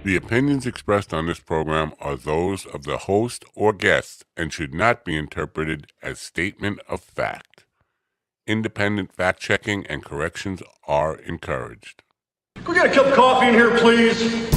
The opinions expressed on this program are those of the host or guest and should not be interpreted as statement of fact. Independent fact-checking and corrections are encouraged. Can we get a cup of coffee in here, please?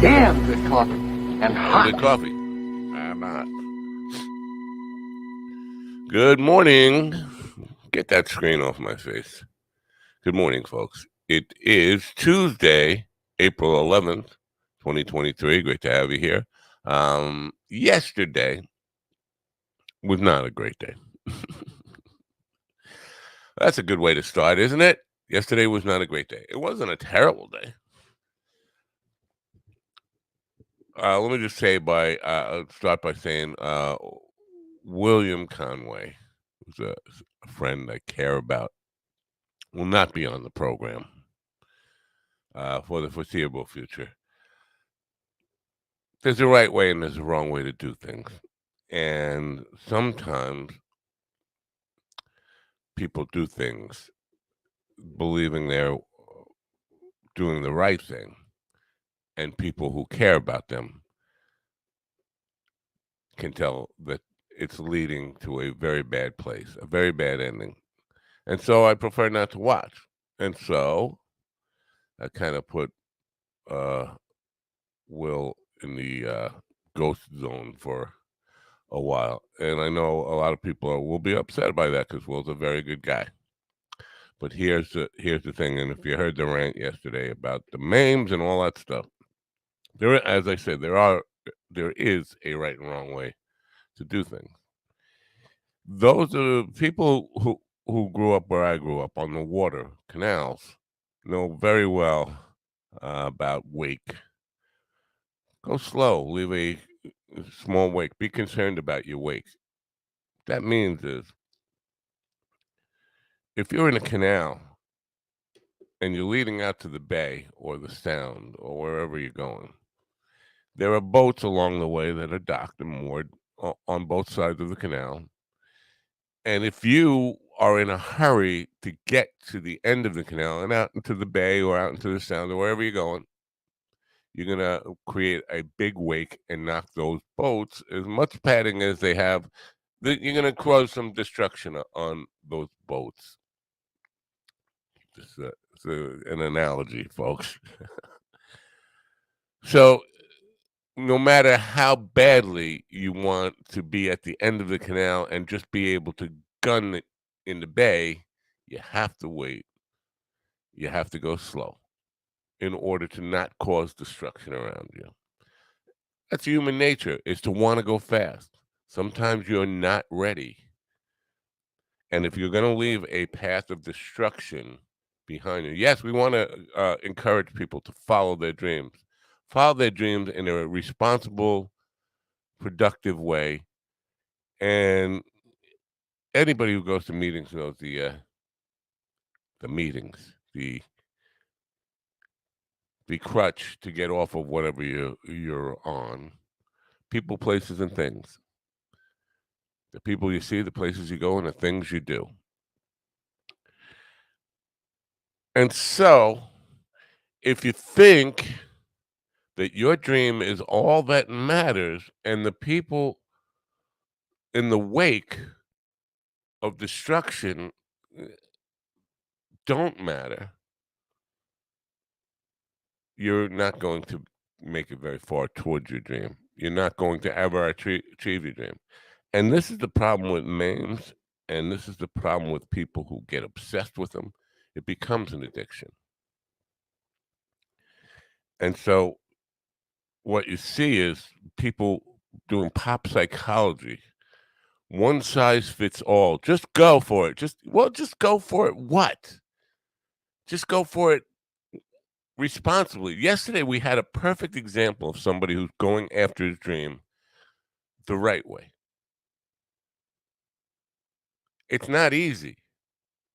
Damn good coffee and hot. Good coffee. I'm hot. Good morning. Get that screen off my face. Good morning, folks. It is Tuesday, April 11th, 2023. Great to have you here. Yesterday was not a great day. That's a good way to start, isn't it? Yesterday was not a great day. It wasn't a terrible day. Let me just say start by saying William Conway, who's a friend I care about, will not be on the program for the foreseeable future. There's a right way and there's a wrong way to do things. And sometimes people do things believing they're doing the right thing. And people who care about them can tell that it's leading to a very bad place, a very bad ending. And so I prefer not to watch. And so I kind of put Will in the ghost zone for a while. And I know a lot of people will be upset by that because Will's a very good guy. But here's the thing, and if you heard the rant yesterday about the memes and all that stuff, as I said, there is a right and wrong way to do things. Those are people who grew up where I grew up on the water canals know very well about wake. Go slow, leave a small wake. Be concerned about your wake. That means is if you're in a canal and you're leading out to the bay or the sound or wherever you're going, there are boats along the way that are docked and moored on both sides of the canal. And if you are in a hurry to get to the end of the canal and out into the bay or out into the sound or wherever you're going, you're going to create a big wake and knock those boats, as much padding as they have, you're going to cause some destruction on those boats. Just an analogy, folks. So no matter how badly you want to be at the end of the canal and just be able to gun it in the bay, you have to wait. You have to go slow in order to not cause destruction around you. That's human nature, is to want to go fast. Sometimes you're not ready. And if you're going to leave a path of destruction behind you, yes, we want to encourage people to follow their dreams. Follow their dreams in a responsible, productive way. And anybody who goes to meetings knows the meetings, the crutch to get off of whatever you're on. People, places, and things. The people you see, the places you go, and the things you do. And so, if you think that your dream is all that matters, and the people in the wake of destruction don't matter, you're not going to make it very far towards your dream. You're not going to ever achieve your dream. And this is the problem with memes, and this is the problem with people who get obsessed with them. It becomes an addiction. And so what you see is people doing pop psychology. One size fits all. Just go for it. Just go for it. What? Just go for it responsibly. Yesterday, we had a perfect example of somebody who's going after his dream the right way. It's not easy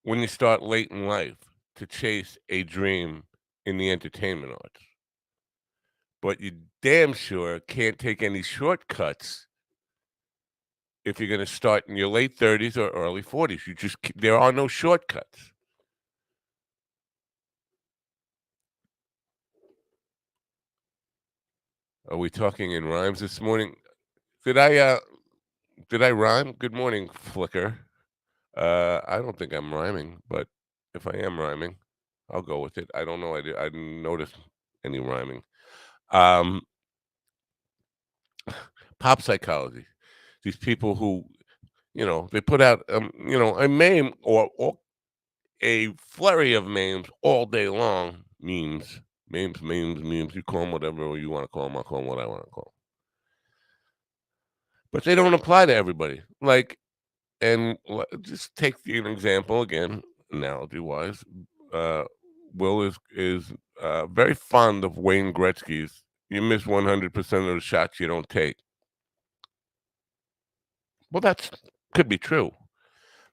when you start late in life to chase a dream in the entertainment arts. But you damn sure can't take any shortcuts if you're going to start in your late 30s or early 40s. There are no shortcuts. Are we talking in rhymes this morning? Did I rhyme? Good morning, Flicker. I don't think I'm rhyming, but if I am rhyming, I'll go with it. I don't know. I didn't notice any rhyming. Um, Pop psychology. These people who, they put out, a meme or a flurry of memes all day long. Memes. You call them whatever you want to call them. I'll call them what I want to call them. But they don't apply to everybody. And just take an example again, analogy-wise. Uh, Will is very fond of Wayne Gretzky's. You miss 100% of the shots you don't take. Well, that could be true,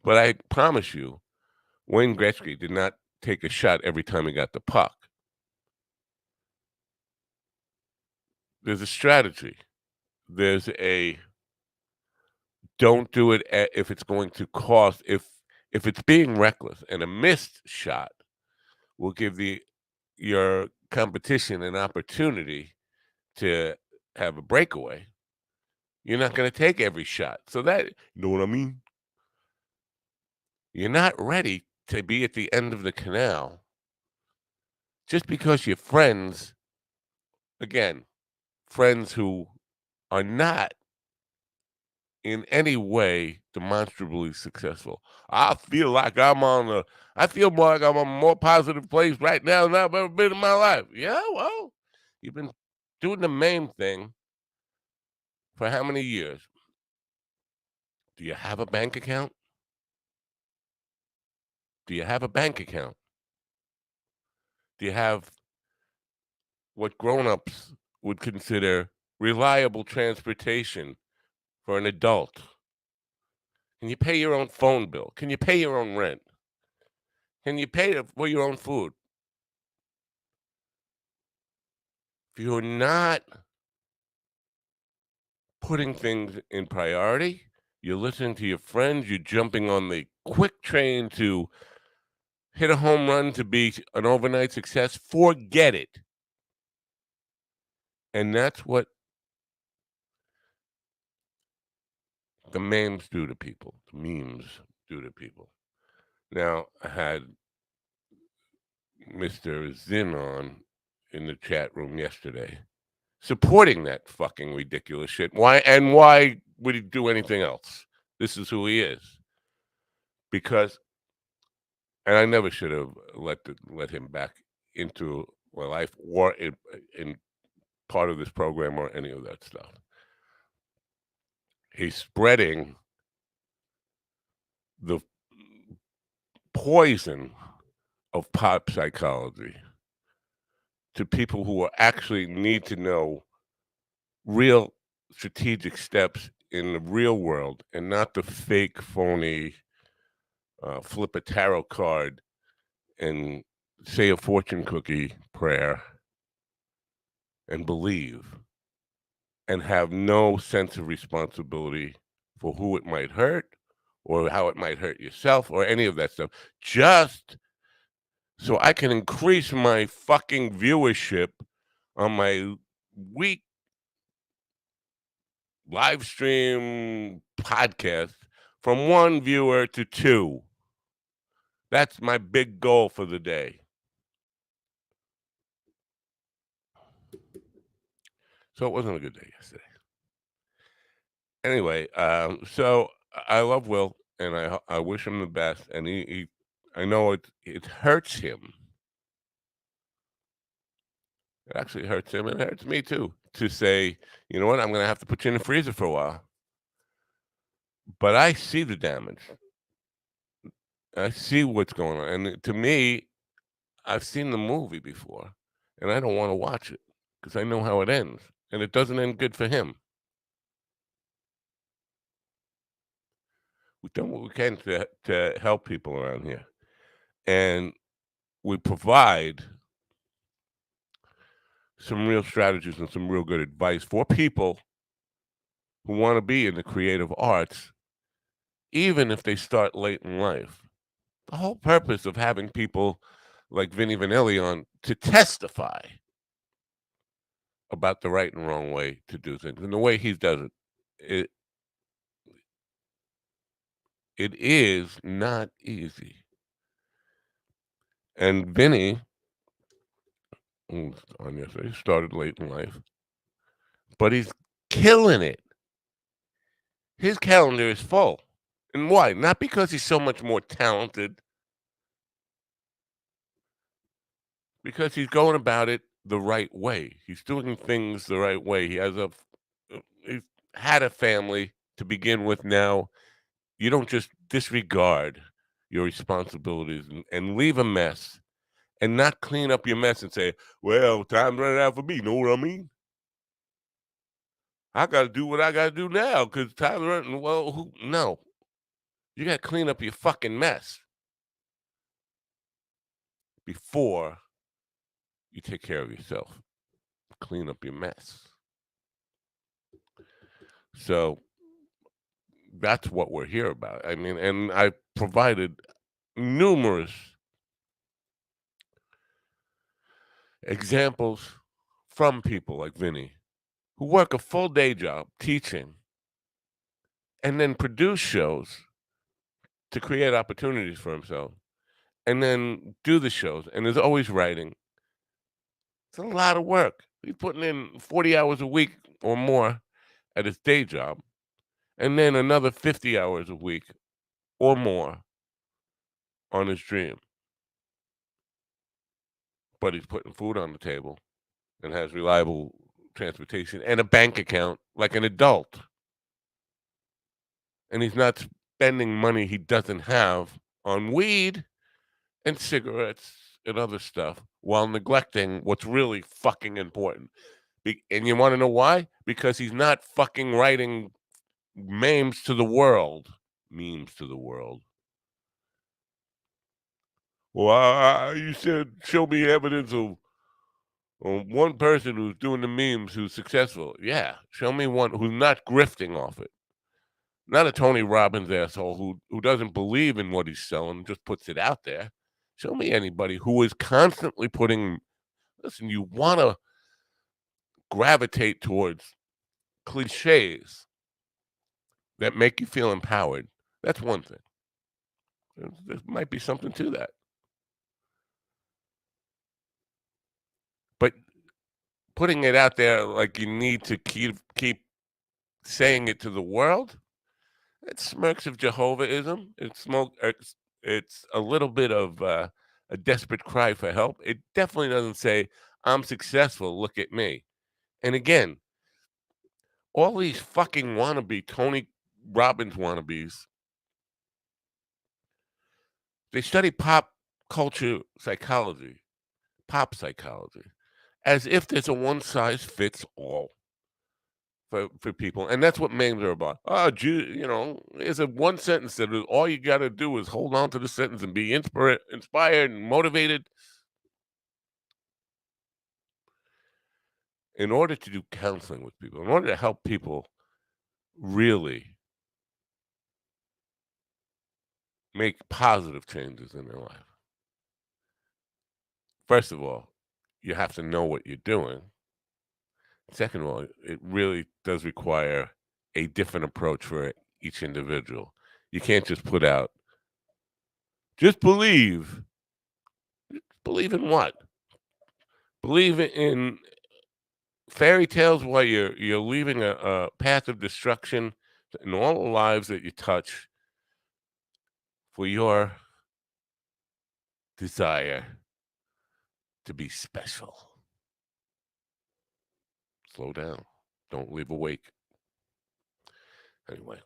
but I promise you, Wayne Gretzky did not take a shot every time he got the puck. There's a strategy. There's a don't do it if it's going to cost. If it's being reckless, and a missed shot will give your competition an opportunity to have a breakaway. You're not going to take every shot. So that, you know what I mean? You're not ready to be at the end of the canal just because your friends, again, friends who are not in any way demonstrably successful. I feel like I feel more like I'm on a more positive place right now than I've ever been in my life. Yeah, well, you've been doing the main thing for how many years? Do you have a bank account? Do you have a bank account? Do you have what grown-ups would consider reliable transportation for an adult? Can you pay your own phone bill? Can you pay your own rent? Can you pay for your own food? If you're not putting things in priority, you're listening to your friends, you're jumping on the quick train to hit a home run to be an overnight success, forget it. And that's what the memes do to people. The memes do to people. Now, I had Mr. Zinn on in the chat room yesterday, supporting that fucking ridiculous shit. Why would he do anything else? This is who he is. Because, and I never should have let him back into my life or in part of this program or any of that stuff. He's spreading the poison of pop psychology to people who actually need to know real strategic steps in the real world and not the fake, phony, flip a tarot card and say a fortune cookie prayer and believe and have no sense of responsibility for who it might hurt or how it might hurt yourself or any of that stuff. Just so I can increase my fucking viewership on my week live stream podcast from 1 viewer to 2. That's my big goal for the day. So it wasn't a good day yesterday. Anyway, so I love Will, and I wish him the best. And I know it hurts him. It actually hurts him, and it hurts me too. To say, you know what, I'm going to have to put you in the freezer for a while. But I see the damage. I see what's going on, and to me, I've seen the movie before, and I don't want to watch it because I know how it ends, and it doesn't end good for him. We've done what we can to help people around here, and we provide some real strategies and some real good advice for people who want to be in the creative arts, even if they start late in life. The whole purpose of having people like Vinny Vanelli on to testify about the right and wrong way to do things, and the way he does it, it is not easy. And Vinny, who's on yesterday, started late in life, but he's killing it. His calendar is full. And why? Not because he's so much more talented, because he's going about it the right way. He's doing things the right way. He's had a family to begin with now. You don't just disregard your responsibilities and leave a mess and not clean up your mess and say, well, time's running out for me. Know what I mean? I got to do what I got to do now because time's running. Well, no. You got to clean up your fucking mess before you take care of yourself. Clean up your mess. So that's what we're here about. I mean, and I provided numerous examples from people like Vinny who work a full day job teaching and then produce shows to create opportunities for himself and then do the shows. And there's always writing. It's a lot of work. He's putting in 40 hours a week or more at his day job and then another 50 hours a week or more on his dream. But he's putting food on the table and has reliable transportation and a bank account like an adult. And he's not spending money he doesn't have on weed and cigarettes and other stuff while neglecting what's really fucking important. And you want to know why? Because he's not fucking writing memes to the world. Memes to the world. Well, you said show me evidence of one person who's doing the memes who's successful. Yeah, show me one who's not grifting off it. Not a Tony Robbins asshole who doesn't believe in what he's selling, just puts it out there. Show me anybody who is constantly putting. Listen, you want to gravitate towards cliches that make you feel empowered. That's one thing. There might be something to that. But putting it out there like you need to keep saying it to the world, it smirks of Jehovahism. It's a little bit of a desperate cry for help. It definitely doesn't say, I'm successful, look at me. And again, all these fucking wannabe Tony Robbins wannabes, they study pop culture psychology, pop psychology, as if there's a one-size-fits-all for people. And that's what memes are about. There's a one sentence that all you got to do is hold on to the sentence and be inspired and motivated. In order to do counseling with people, in order to help people really make positive changes in their life, first of all, you have to know what you're doing. Second of all, it really does require a different approach for each individual. You can't just put out, just believe. Believe in what? Believe in fairy tales while you're leaving a path of destruction in all the lives that you touch for your desire to be special. Slow down. Don't leave a wake. Anyway,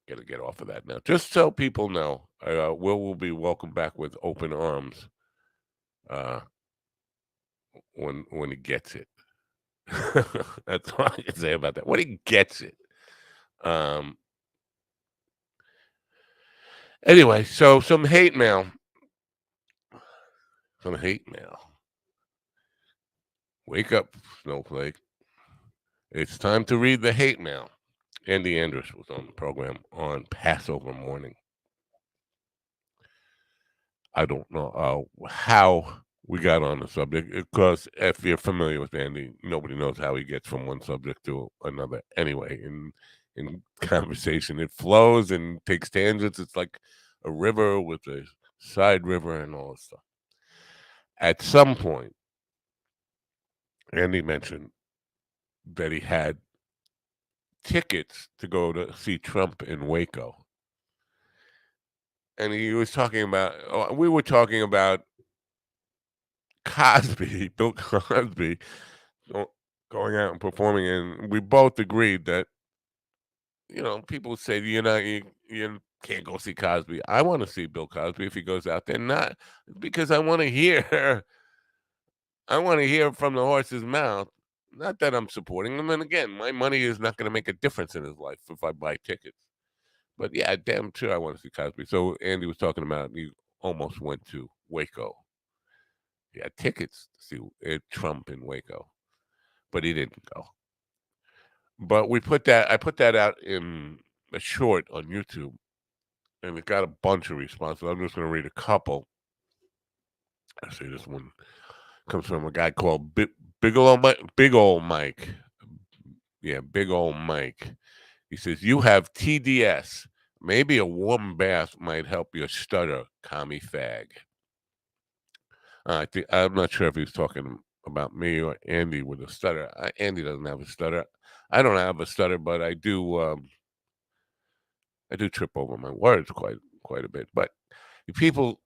gotta get off of that now. Just so people know, will be welcomed back with open arms when he gets it. That's all I can say about that. When he gets it. Anyway, so some hate mail. Some hate mail. Wake up, Snowflake. It's time to read the hate mail. Andy Andrus was on the program on Passover morning. I don't know how we got on the subject, because if you're familiar with Andy, nobody knows how he gets from one subject to another. Anyway, in conversation, it flows and takes tangents. It's like a river with a side river and all this stuff. At some point, Andy mentioned that he had tickets to go to see Trump in Waco. And he was talking about, we were talking about Cosby, Bill Cosby, going out and performing, and we both agreed that, people say you can't go see Cosby. I want to see Bill Cosby if he goes out there, not because I want to hear, I want to hear from the horse's mouth. Not that I'm supporting him, and again, my money is not going to make a difference in his life if I buy tickets. But yeah, damn sure I want to see Cosby. So Andy was talking about he almost went to Waco. He had tickets to see Trump in Waco, but he didn't go. But I put that out in a short on YouTube, and it got a bunch of responses. I'm just going to read a couple. I see this one comes from a guy called Big Ol' Mike. Yeah, Big Ol' Mike. He says, "You have TDS. Maybe a warm bath might help your stutter, commie fag." I'm not sure if he's talking about me or Andy with a stutter. Andy doesn't have a stutter. I don't have a stutter, but I do. I do trip over my words quite a bit. But people,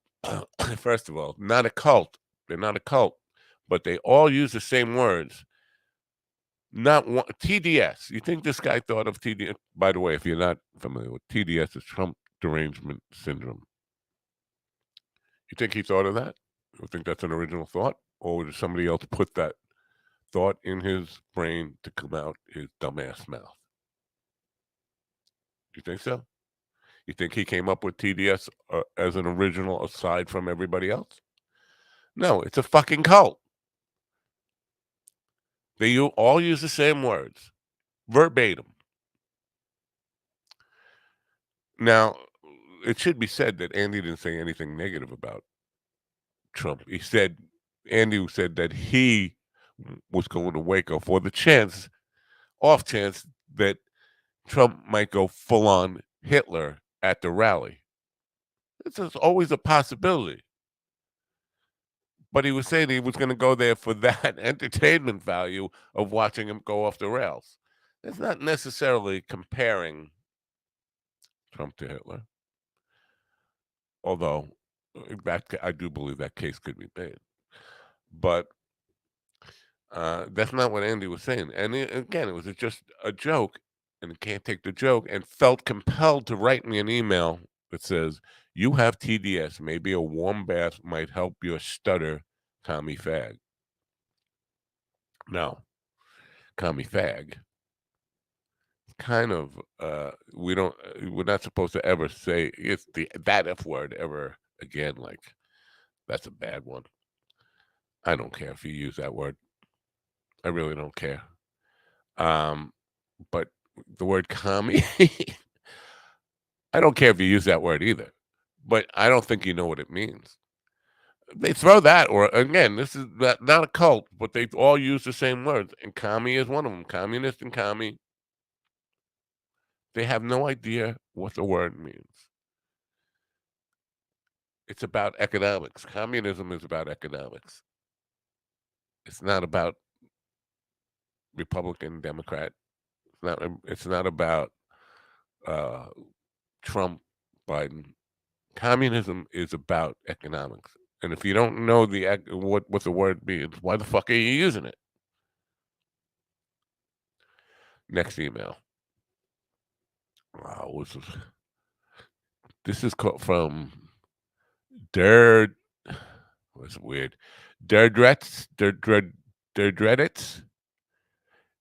first of all, not a cult. They're not a cult, but they all use the same words. Not one TDS. You think this guy thought of TDS? By the way, if you're not familiar with TDS, is Trump derangement syndrome. You think he thought of that? You think that's an original thought, or did somebody else put that thought in his brain to come out his dumbass mouth? You think so? You think he came up with TDS as an original aside from everybody else? No, it's a fucking cult. They all use the same words, verbatim. Now, it should be said that Andy didn't say anything negative about Trump. Andy said that he was going to Waco for the off chance that Trump might go full on Hitler at the rally. This is always a possibility. But he was saying he was going to go there for that entertainment value of watching him go off the rails. It's not necessarily comparing Trump to Hitler. Although I do believe that case could be made. But that's not what Andy was saying. And again, it was just a joke, and he can't take the joke, and felt compelled to write me an email that says, "You have TDS. Maybe a warm bath might help your stutter, commie fag." Now, commie fag, kind of, we're not supposed to ever say that F word ever again. Like, that's a bad one. I don't care if you use that word. I really don't care. But the word commie, I don't care if you use that word either, but I don't think you know what it means. They throw that, or again, this is not a cult, but they all use the same words, and commie is one of them. Communist and commie, they have no idea what the word means. It's about economics. Communism is about economics. It's not about Republican, Democrat. It's not about Trump, Biden. Communism is about economics. And if you don't know what the word means, why the fuck are you using it? Next email. Wow, this is from Derd. What's weird? Derdreddits.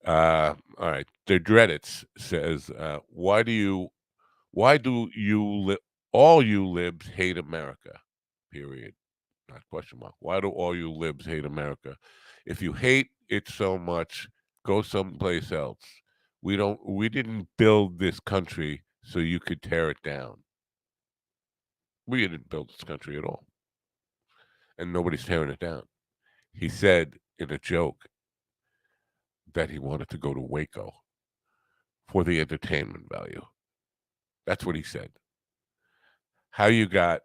All right. Derdreddits says, why do you all you libs hate America, period. Not question mark. Why do all you libs hate America? If you hate it so much, go someplace else. We didn't build this country so you could tear it down. We didn't build this country at all. And nobody's tearing it down. He said in a joke that he wanted to go to Waco for the entertainment value. That's what he said. How you got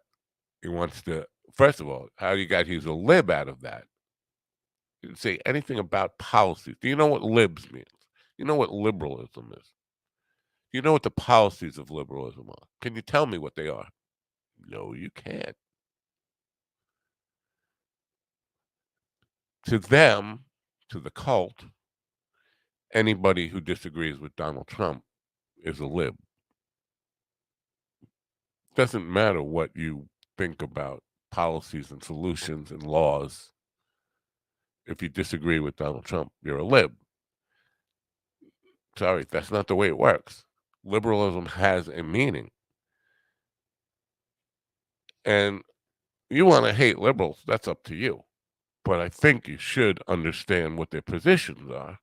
he wants to first of all, how you got he's a lib out of that. He didn't say anything about policies. Do you know what libs means? You know what liberalism is? You know what the policies of liberalism are? Can you tell me what they are? No, you can't. To them, to the cult, anybody who disagrees with Donald Trump is a lib. Doesn't matter what you think about policies and solutions and laws. If you disagree with Donald Trump, you're a lib. Sorry, that's not the way it works. Liberalism has a meaning. And you want to hate liberals, that's up to you. But I think you should understand what their positions are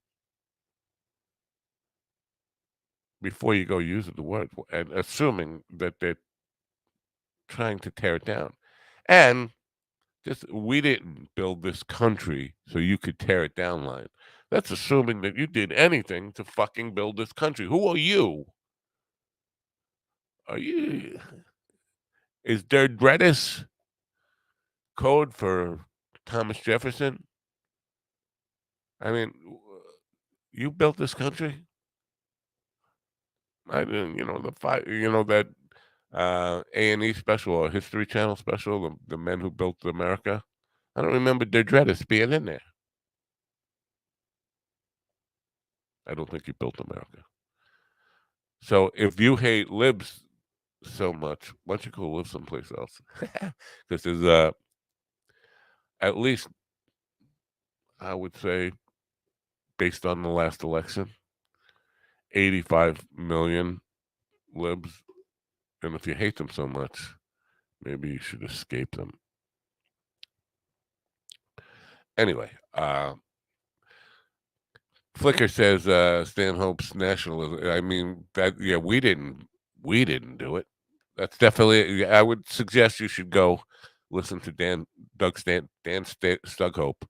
before you go using the word and assuming that they're trying to tear it down. And just we didn't build this country so you could tear it down line. That's assuming that you did anything to fucking build this country. Who are you? Are you is Der Dreadis code for Thomas Jefferson? I mean, you built this country. I didn't, the fight, that A&E special or History Channel special, the men who built America. I don't remember Der Dreadis being in there. I don't think he built America. So if you hate libs so much, why don't you go live someplace else? Because there's at least, I would say, based on the last election, 85 million libs. And if you hate them so much, maybe you should escape them. Anyway, Flickr says Stanhope's nationalism. I mean we didn't do it. That's definitely. I would suggest you should go listen to Dan Stughope,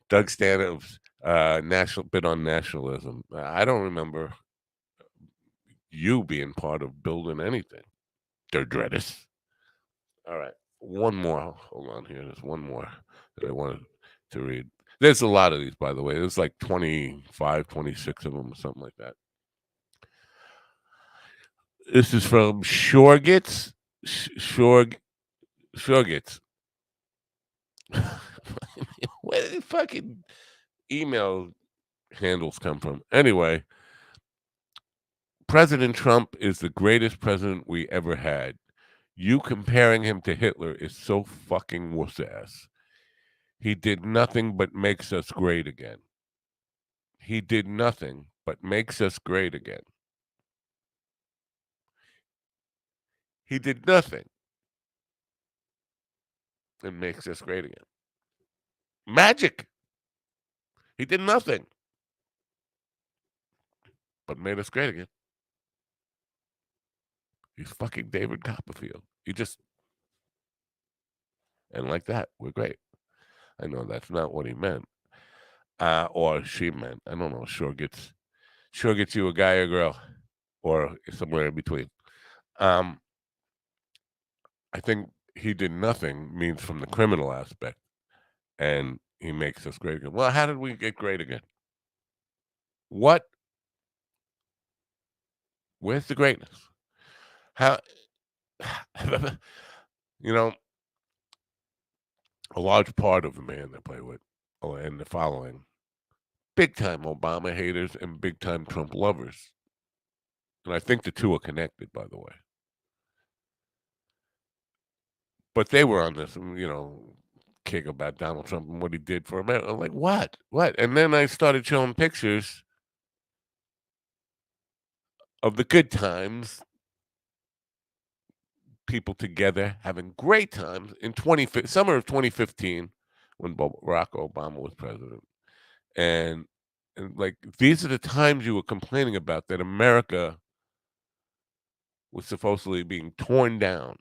Doug Stanhope's national bit on nationalism. I don't remember you being part of building anything. They're dreadous. All right, one more. Hold on here. There's one more that I wanted to read. There's a lot of these, by the way. There's like 25, 26 of them or something like that. This is from Shorgitz. Shorgitz. Where did the fucking email handles come from? Anyway, President Trump is the greatest president we ever had. You comparing him to Hitler is so fucking wuss ass. He did nothing but makes us great again. He did nothing but makes us great again. He did nothing and makes us great again. Magic. He did nothing but made us great again. He's fucking David Copperfield. And like that, we're great. I know that's not what he meant. Or she meant. I don't know. Sure gets you a guy or girl. Or somewhere in between. I think he did nothing means from the criminal aspect. And he makes us great again. Well, how did we get great again? What? Where's the greatness? How? A large part of the man they play with and the following, big time Obama haters and big time Trump lovers. And I think the two are connected, by the way. But they were on this, kick about Donald Trump and what he did for America. I'm like, what? What? And then I started showing pictures of the good times people together, having great times in summer of 2015 when Barack Obama was president. And like, these are the times you were complaining about that America was supposedly being torn down.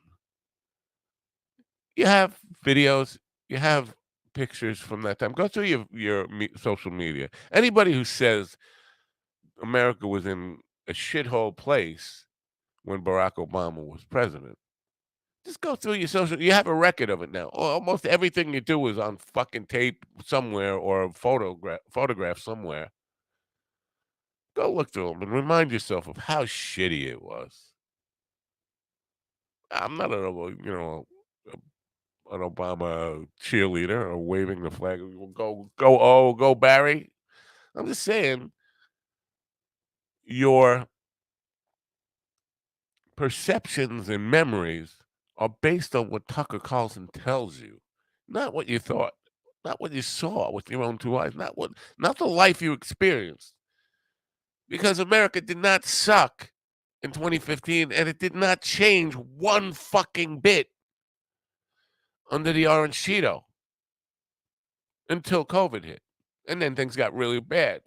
You have videos, you have pictures from that time. Go through your social media. Anybody who says America was in a shithole place when Barack Obama was president, just go through your social. You have a record of it now. Almost everything you do is on fucking tape somewhere or a photograph somewhere. Go look through them and remind yourself of how shitty it was. I'm not an Obama cheerleader or waving the flag. Go Barry. I'm just saying your perceptions and memories are based on what Tucker Carlson tells you, not what you thought, not what you saw with your own two eyes, not the life you experienced. Because America did not suck in 2015, and it did not change one fucking bit under the orange Cheeto until COVID hit. And then things got really bad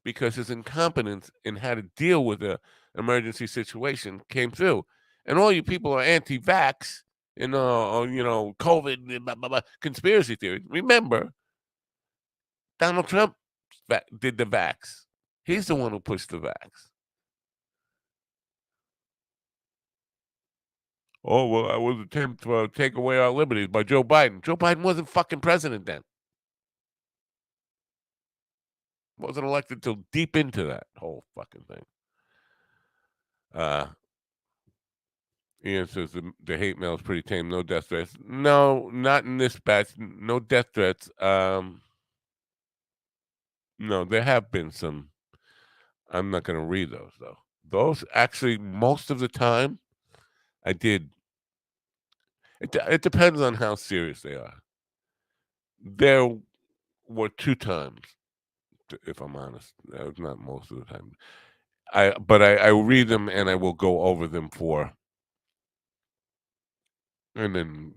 because his incompetence in how to deal with an emergency situation came through. And all you people are anti-vax and, COVID, blah, blah, blah, conspiracy theories. Remember, Donald Trump did the vax. He's the one who pushed the vax. Oh, well, I was attempt to take away our liberties by Joe Biden. Joe Biden wasn't fucking president then. Wasn't elected till deep into that whole fucking thing. Ian says the hate mail is pretty tame. No death threats. No, not in this batch. No death threats. No, there have been some. I'm not going to read those, though. Those, actually, most of the time, I did. It depends on how serious they are. There were 2 times, if I'm honest. Not most of the time. I read them and I will go over them and then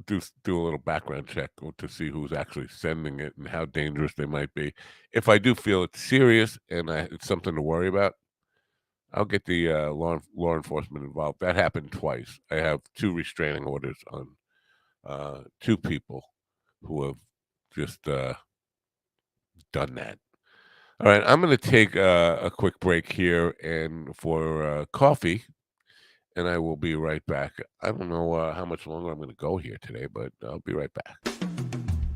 do a little background check to see who's actually sending it and how dangerous they might be. If I do feel it's serious and it's something to worry about, I'll get the law enforcement involved. That happened twice. I have 2 restraining orders on 2 people who have just done that. All right, I'm going to take a quick break here and for coffee, and I will be right back. I don't know how much longer I'm going to go here today, but I'll be right back.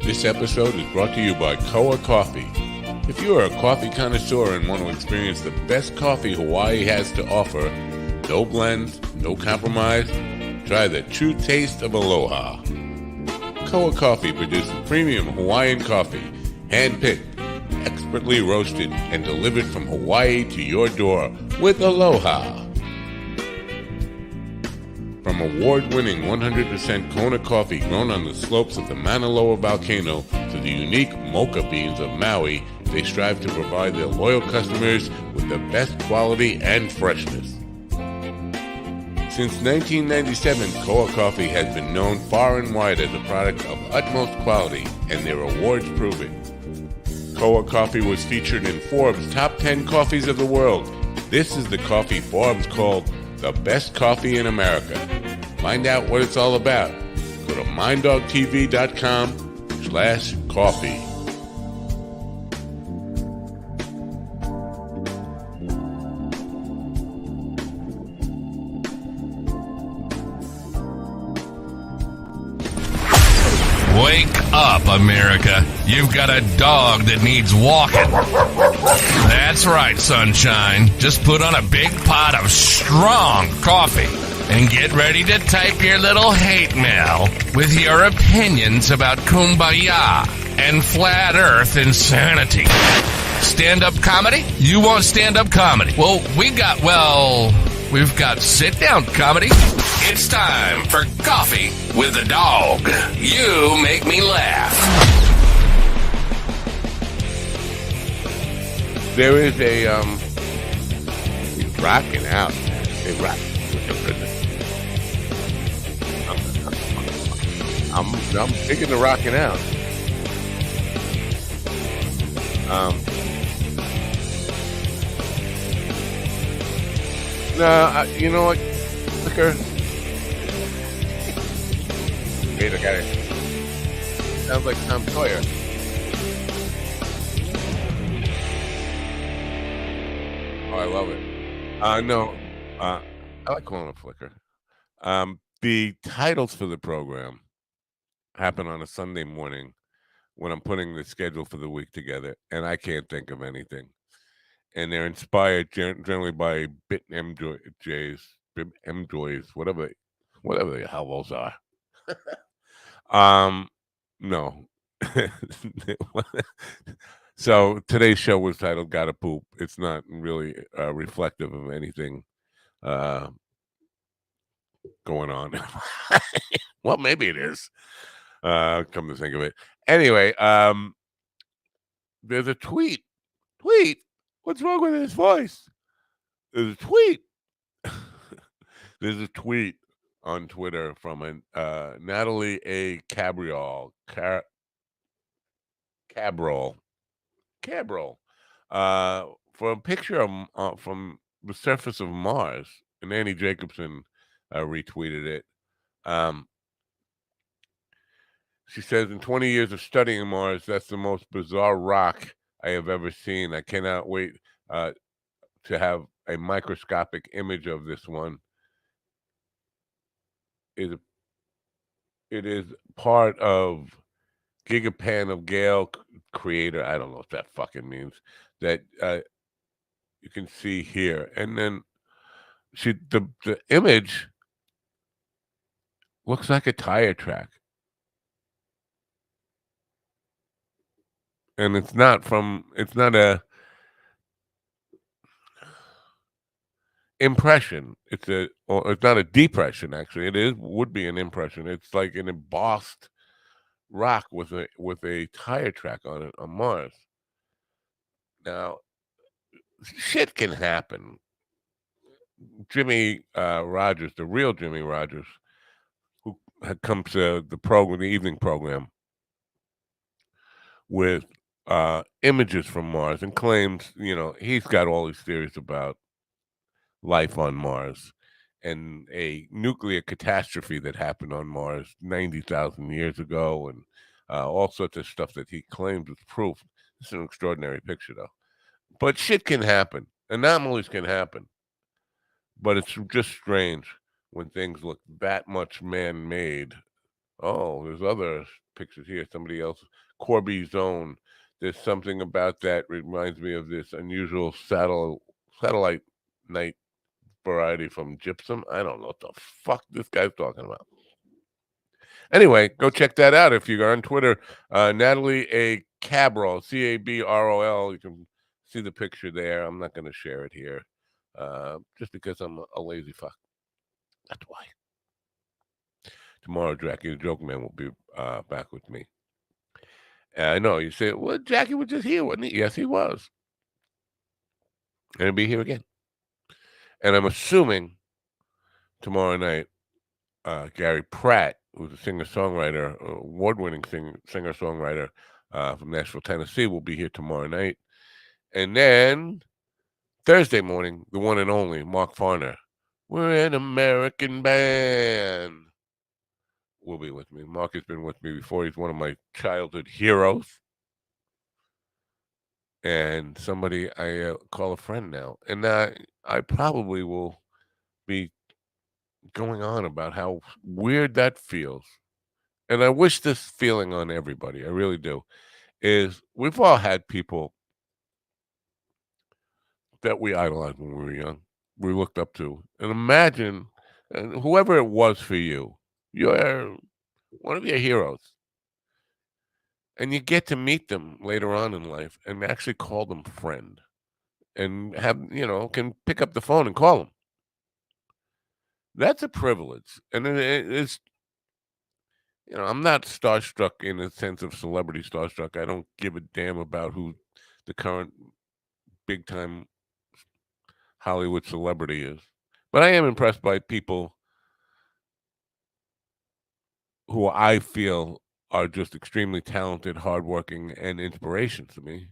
This episode is brought to you by Koa Coffee. If you are a coffee connoisseur and want to experience the best coffee Hawaii has to offer, no blends, no compromise, try the true taste of aloha. Koa Coffee produces premium Hawaiian coffee, hand-picked, expertly roasted, and delivered from Hawaii to your door with aloha. From award-winning 100% Kona coffee grown on the slopes of the Mauna Loa volcano to the unique mocha beans of Maui, they strive to provide their loyal customers with the best quality and freshness. Since 1997, Koa Coffee has been known far and wide as a product of utmost quality, and their awards prove it. Koa Coffee was featured in Forbes' Top 10 Coffees of the World. This is the coffee Forbes called the best coffee in America. Find out what it's all about. Go to minddogtv.com/coffee. Wake up, America. You've got a dog that needs walking. That's right, sunshine. Just put on a big pot of strong coffee and get ready to type your little hate mail with your opinions about kumbaya and flat earth insanity. Stand-up comedy? You want stand-up comedy? Well, we've got sit-down comedy. It's time for Coffee with the Dog. You make me laugh. There is he's rocking out. They rock. I'm big into rocking out. No, you know what, Flicker? Wait, I got it. Sounds like Tom Sawyer. Oh, I love it. No, I like calling it Flicker. The titles for the program happen on a Sunday morning when I'm putting the schedule for the week together, and I can't think of anything. And they're inspired generally by Bit MJs, whatever the hell those are. No. So today's show was titled "Gotta Poop." It's not really reflective of anything going on. Well, maybe it is. Come to think of it. Anyway, there's a tweet. What's wrong with his voice? There's a tweet. There's a tweet on Twitter from Natalie A. Cabrol, for a picture of from the surface of Mars, and Annie Jacobson retweeted it. She says, in 20 years of studying Mars, that's the most bizarre rock I have ever seen. I cannot wait to have a microscopic image of this one. It is part of Gigapan of Gale creator. I don't know what that fucking means. That you can see here, and then the image looks like a tire track, and it's not a impression. It's not a depression. Actually, would be an impression. It's like an embossed rock with a tire track on it on Mars. Now, shit can happen. Jimmy Rogers, the real Jimmy Rogers, who had come to the evening program, with images from Mars and claims, he's got all these theories about life on Mars and a nuclear catastrophe that happened on Mars 90,000 years ago, and all sorts of stuff that he claims is proof. It's an extraordinary picture, though. But shit can happen. Anomalies can happen. But it's just strange when things look that much man-made. Oh, there's other pictures here. Somebody else, Corby Zone. There's something about that reminds me of this unusual satellite night variety from Gypsum. I don't know what the fuck this guy's talking about. Anyway, go check that out if you're on Twitter. Natalie A. Cabrol, Cabrol. You can see the picture there. I'm not going to share it here just because I'm a lazy fuck. That's why. Tomorrow, Jackie the Joke Man will be back with me. I know you say, well, Jackie was just here, wasn't he? Yes, he was. And he'll be here again. And I'm assuming tomorrow night, Gary Pratt, who's a singer-songwriter, award-winning singer-songwriter from Nashville, Tennessee, will be here tomorrow night. And then Thursday morning, the one and only Mark Farner. We're an American band. Will be with me. Mark has been with me before. He's one of my childhood heroes. And somebody I call a friend now. And I probably will be going on about how weird that feels. And I wish this feeling on everybody. I really do. Is we've all had people that we idolized when we were young. We looked up to. And imagine, and whoever it was for you, you're one of your heroes. And you get to meet them later on in life and actually call them friend. And can pick up the phone and call them. That's a privilege. And it's, I'm not starstruck in the sense of celebrity starstruck. I don't give a damn about who the current big-time Hollywood celebrity is. But I am impressed by people who I feel are just extremely talented, hardworking, and inspiration to me.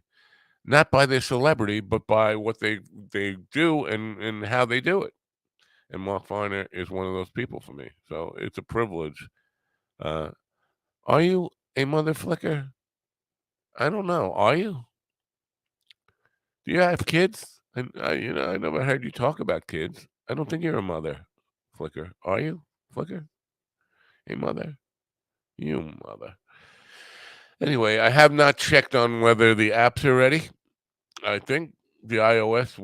Not by their celebrity, but by what they do and how they do it. And Mark Farner is one of those people for me. So it's a privilege. Uh, are you a mother flicker? I don't know. Are you? Do you have kids? And I never heard you talk about kids. I don't think you're a mother flicker. Are you, flicker? A mother? You mother. Anyway, I have not checked on whether the apps are ready. I think the iOS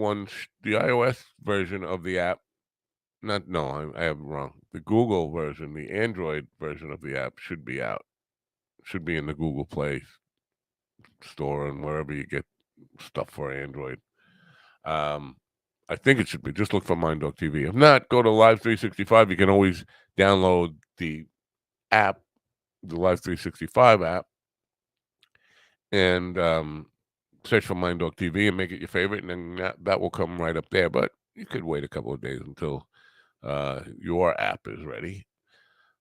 version of the app. Not no, I have it wrong. The Google version, the Android version of the app should be out. Should be in the Google Play store and wherever you get stuff for Android. I think it should be. Just look for Mind Dog TV. If not, go to Live 365. You can always download the app, the Live 365 app, and search for Mind Dog TV and make it your favorite, and then that will come right up there. But you could wait a couple of days until your app is ready.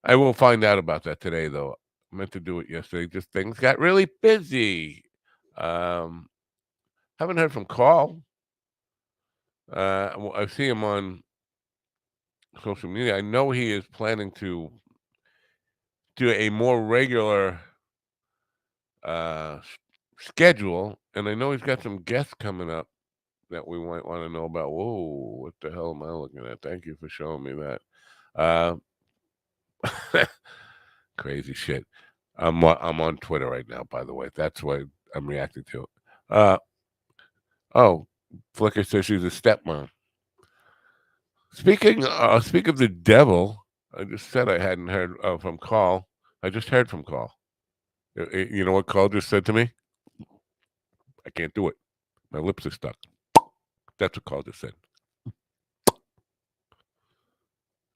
I will find out about that today, though. I meant to do it yesterday. Just things got really busy. Haven't heard from Carl. I see him on social media. I know he is planning to do a more regular schedule, and I know he's got some guests coming up that we might want to know about. Whoa, what the hell am I looking at? Thank you for showing me that. Crazy shit. I'm on Twitter right now, by the way. That's why I'm reacting to it. Oh, Flicker says she's a stepmom. Speak of the devil, I just said I hadn't heard from Carl. I just heard from Carl. You know what Carl just said to me? I can't do it. My lips are stuck. That's what Carl just said. I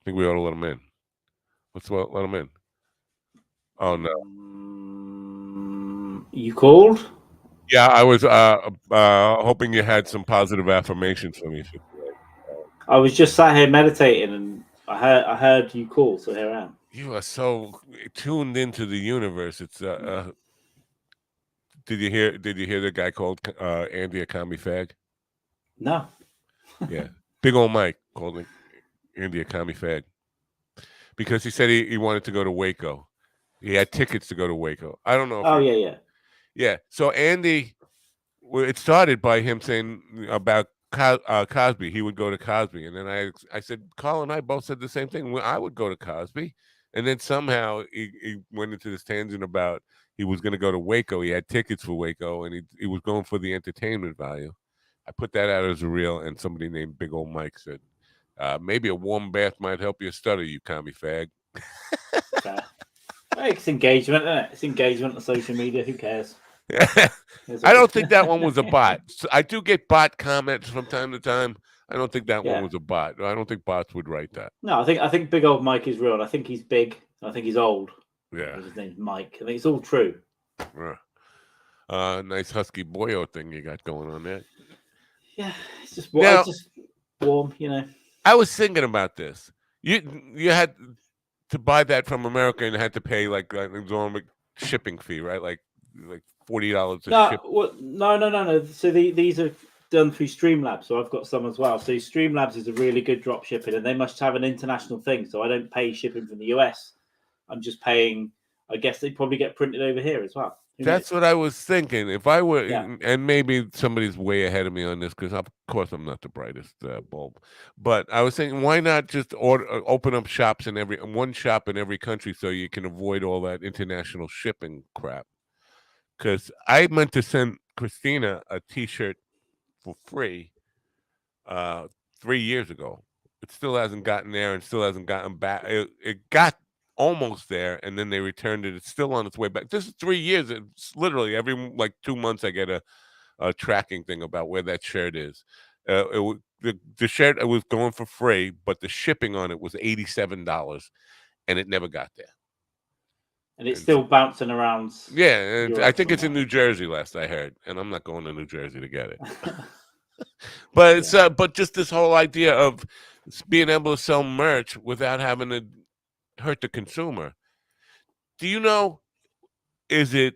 think we ought to let him in. Let's let him in. Oh no. You called? Yeah, I was hoping you had some positive affirmations for me. I was just sat here meditating, and I heard you call, so here I am. You are so tuned into the universe. It's Did you hear the guy called Andy a commie fag? No. Yeah, Big old Mike called Andy a commie fag because he said he wanted to go to Waco. He had tickets to go to Waco. I don't know. Yeah. So Andy, it started by him saying about Cosby. He would go to Cosby, and then I said, Carl and I both said the same thing. I would go to Cosby, and then somehow he went into this tangent about he was going to go to Waco. He had tickets for Waco, and he was going for the entertainment value. I put that out as a reel, and somebody named Big Old Mike said, maybe a warm bath might help you stutter, you commie fag. It's engagement, isn't it? It's engagement on social media. Who cares? I don't think that one was a bot. So I do get bot comments from time to time. I don't think that one was a bot. I don't think bots would write that. No, I think Big Old Mike is real. I think he's big. I think he's old. Yeah. His name's Mike. I think it's all true. Nice husky boyo thing you got going on there. Yeah, it's just it's just warm, I was thinking about this. You had to buy that from America and had to pay like an exorbitant shipping fee, right? Like $40 to ship. No. So these are done through Streamlabs. So I've got some as well. So Streamlabs is a really good drop shipping, and they must have an international thing. So I don't pay shipping from the US. I'm just paying. I guess they probably get printed over here as well. That's what I was thinking. If I were, and maybe somebody's way ahead of me on this, because of course I'm not the brightest bulb, but I was thinking, why not just open up shops in one shop in every country so you can avoid all that international shipping crap? Because I meant to send Christina a T-shirt for free 3 years ago. It still hasn't gotten there and still hasn't gotten back. It got almost there, and then they returned it. It's still on its way back. This is 3 years. It's literally every 2 months I get a tracking thing about where that shirt is. The shirt was going for free, but the shipping on it was $87, and it never got there. And it's still bouncing around. Yeah, and I think it's in New Jersey, last I heard, and I'm not going to New Jersey to get it. But it's but just this whole idea of being able to sell merch without having to hurt the consumer. Do you know is it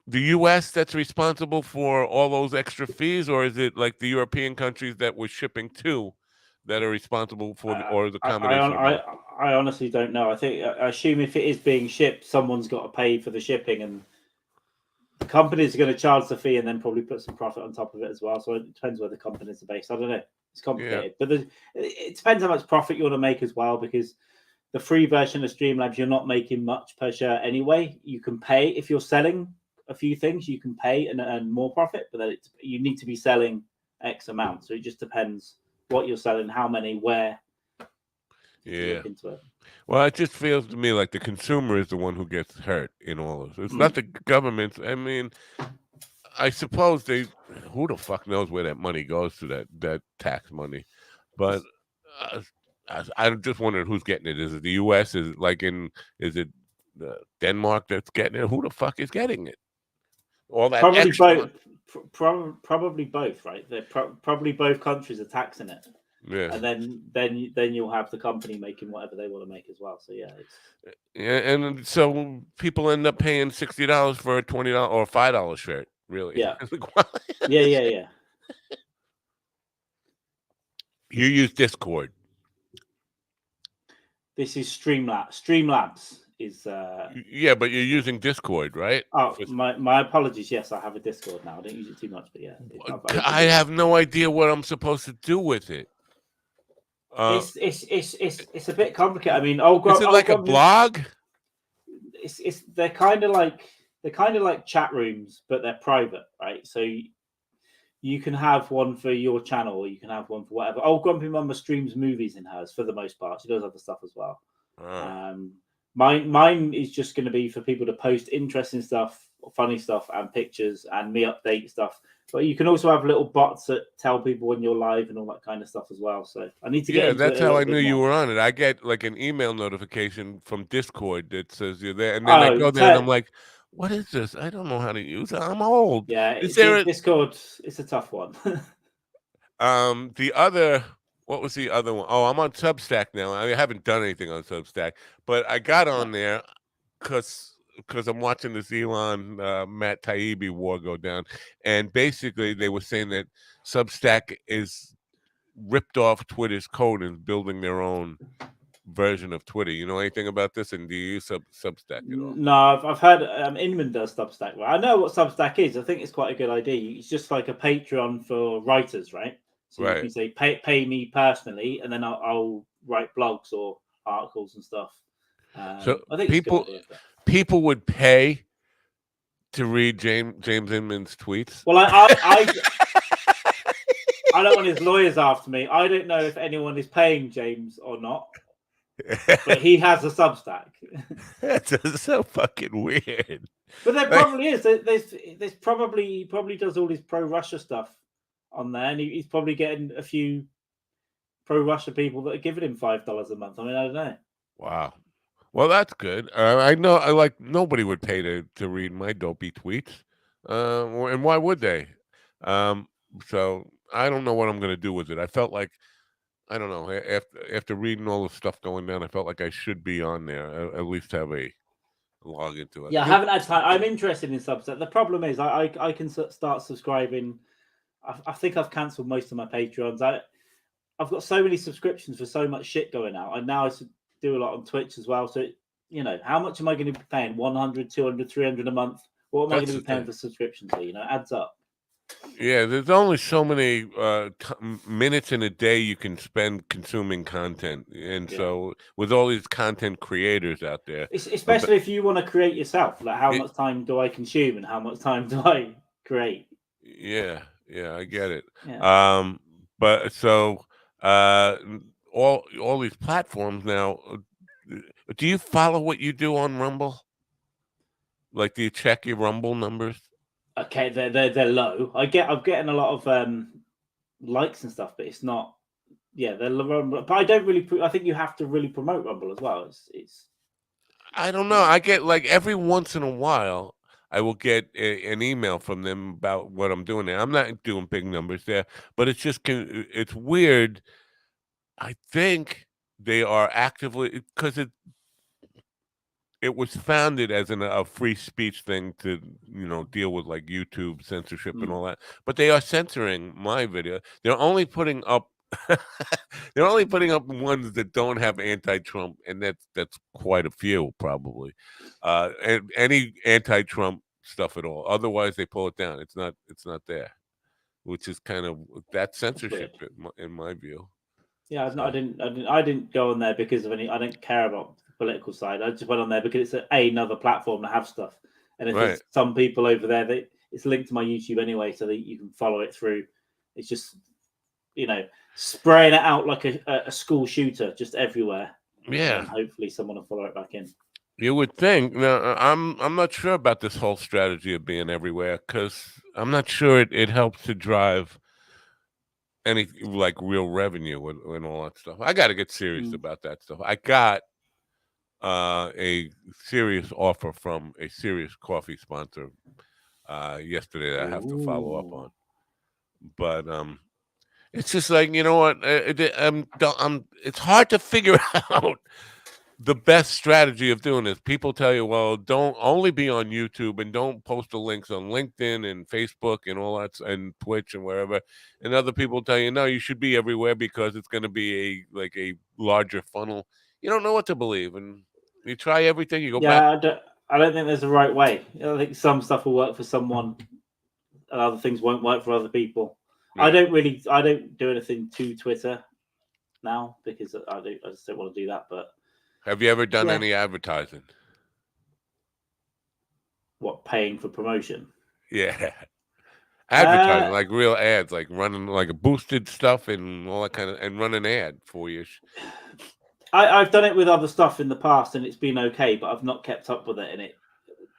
the U.S. that's responsible for all those extra fees, or is it like the European countries that we're shipping to that are responsible for or the combination of both? I honestly don't know. I assume if it is being shipped, someone's got to pay for the shipping, and the companies are going to charge the fee and then probably put some profit on top of it as well. So it depends where the companies are based. I don't know. It's complicated, but it depends how much profit you want to make as well, because the free version of Streamlabs, you're not making much per share anyway. You can pay if you're selling a few things, you can pay and earn more profit, but then you need to be selling X amount. So it just depends what you're selling, how many, where. Yeah. Look into it. Well, it just feels to me like the consumer is the one who gets hurt in all of this. It's not the government. I mean, I suppose who the fuck knows where that money goes to, that tax money. But I'm just wondering who's getting it. Is it the U.S.? Is it Denmark that's getting it? Who the fuck is getting it? All that probably extra both. Probably both, right? They're probably both countries are taxing it. Yeah, and then you'll have the company making whatever they want to make as well. So yeah, and so people end up paying $60 for a $20 or $5 shirt. Really? Yeah. Like, yeah. You use Discord. This is Streamlabs. Streamlabs is yeah, but you're using Discord, right? Oh, my apologies. Yes, I have a Discord now. I don't use it too much, but yeah. I have no idea what I'm supposed to do with it. It's a bit complicated. I mean, is it like a blog? They're kind of like chat rooms, but they're private, right? So you can have one for your channel, or you can have one for whatever. Old Grumpy Mama streams movies in hers for the most part. She does other stuff as well. Mine is just going to be for people to post interesting stuff, funny stuff, and pictures, and me update stuff. But you can also have little bots that tell people when you're live and all that kind of stuff as well. So I need to get into that's it how I knew you were on it. I get like an email notification from Discord that says you're there, and then I go there and I'm like, what is this? I don't know how to use it. I'm old. Yeah, Discord? It's a tough one. The other, what was the other one? Oh, I'm on Substack now. I haven't done anything on Substack, but I got on there because I'm watching this Elon Matt Taibbi war go down, and basically they were saying that Substack is ripped off Twitter's code and building their own version of Twitter. You know anything about this? And do you use Substack at all? No, I've heard Inman does Substack. Right? I know what Substack is. I think it's quite a good idea. It's just like a Patreon for writers, right? So you can say pay me personally, and then I'll write blogs or articles and stuff. So I think people would pay to read James Inman's tweets. Well, I don't want his lawyers after me. I don't know if anyone is paying James or not, but he has a Substack. That's so fucking weird. But there probably is. There's probably he probably does all his pro-Russia stuff on there, and he's probably getting a few pro-Russia people that are giving him $5 a month. I mean, I don't know. Wow. Well, that's good. I know. I like nobody would pay to read my dopey tweets, and why would they? So I don't know what I'm going to do with it. I felt like, I don't know. After reading all the stuff going down, I felt like I should be on there, at least have a log into it. Yeah, I haven't had time. I'm interested in Substack. The problem is I can start subscribing. I think I've cancelled most of my Patreons. I've got so many subscriptions for so much shit going out. I now do a lot on Twitch as well. So, how much am I going to be paying? 100, 200, 300 a month? What am I going to be paying for subscriptions? So, it adds up. Yeah, there's only so many minutes in a day you can spend consuming content. And so with all these content creators out there. Especially if you want to create yourself. Like, how much time do I consume and how much time do I create? Yeah, I get it. Yeah. But so all these platforms now, do you follow what you do on Rumble? Like, do you check your Rumble numbers? Okay, they're low. I'm getting a lot of likes and stuff, but it's not. Yeah, they're low. But I don't really. I think you have to really promote Rumble as well. It's. I don't know. I get like every once in a while, I will get an email from them about what I'm doing there. I'm not doing big numbers there, but it's weird. I think they are actively, because it was founded as a free speech thing to, deal with like YouTube censorship and Mm. all that. But they are censoring my video. They're only putting up they're only putting up ones that don't have anti-Trump, and that's quite a few probably. And any anti-Trump stuff at all. Otherwise, they pull it down. It's not there, which is kind of that censorship weird. in my view. Yeah, So, I didn't go on there because of any. I don't care about the political side. I just went on there because it's another platform to have stuff. And if right. there's some people over there, it's linked to my YouTube anyway, so that you can follow it through. It's just, spraying it out like a school shooter, just everywhere. Yeah. And hopefully someone will follow it back in. You would think. Now, I'm not sure about this whole strategy of being everywhere, because I'm not sure it helps to drive any like real revenue and all that stuff. I got to get serious about that stuff. I got a serious offer from a serious coffee sponsor yesterday that I have to follow up on. But it's just like, you know what? It's hard to figure out the best strategy of doing this. People tell you, well, don't only be on YouTube and don't post the links on LinkedIn and Facebook and all that, and Twitch and wherever. And other people tell you, no, you should be everywhere because it's going to be a larger funnel. You don't know what to believe, and you try everything. You go back. I don't think there's a right way. I think some stuff will work for someone, and other things won't work for other people. Yeah. I don't do anything to Twitter now because I just don't want to do that. But Have you ever done any advertising? What, paying for promotion? Yeah. Advertising, like real ads, like running like a boosted stuff and all that kind of, and run an ad for you. I've done it with other stuff in the past and it's been okay, but I've not kept up with it.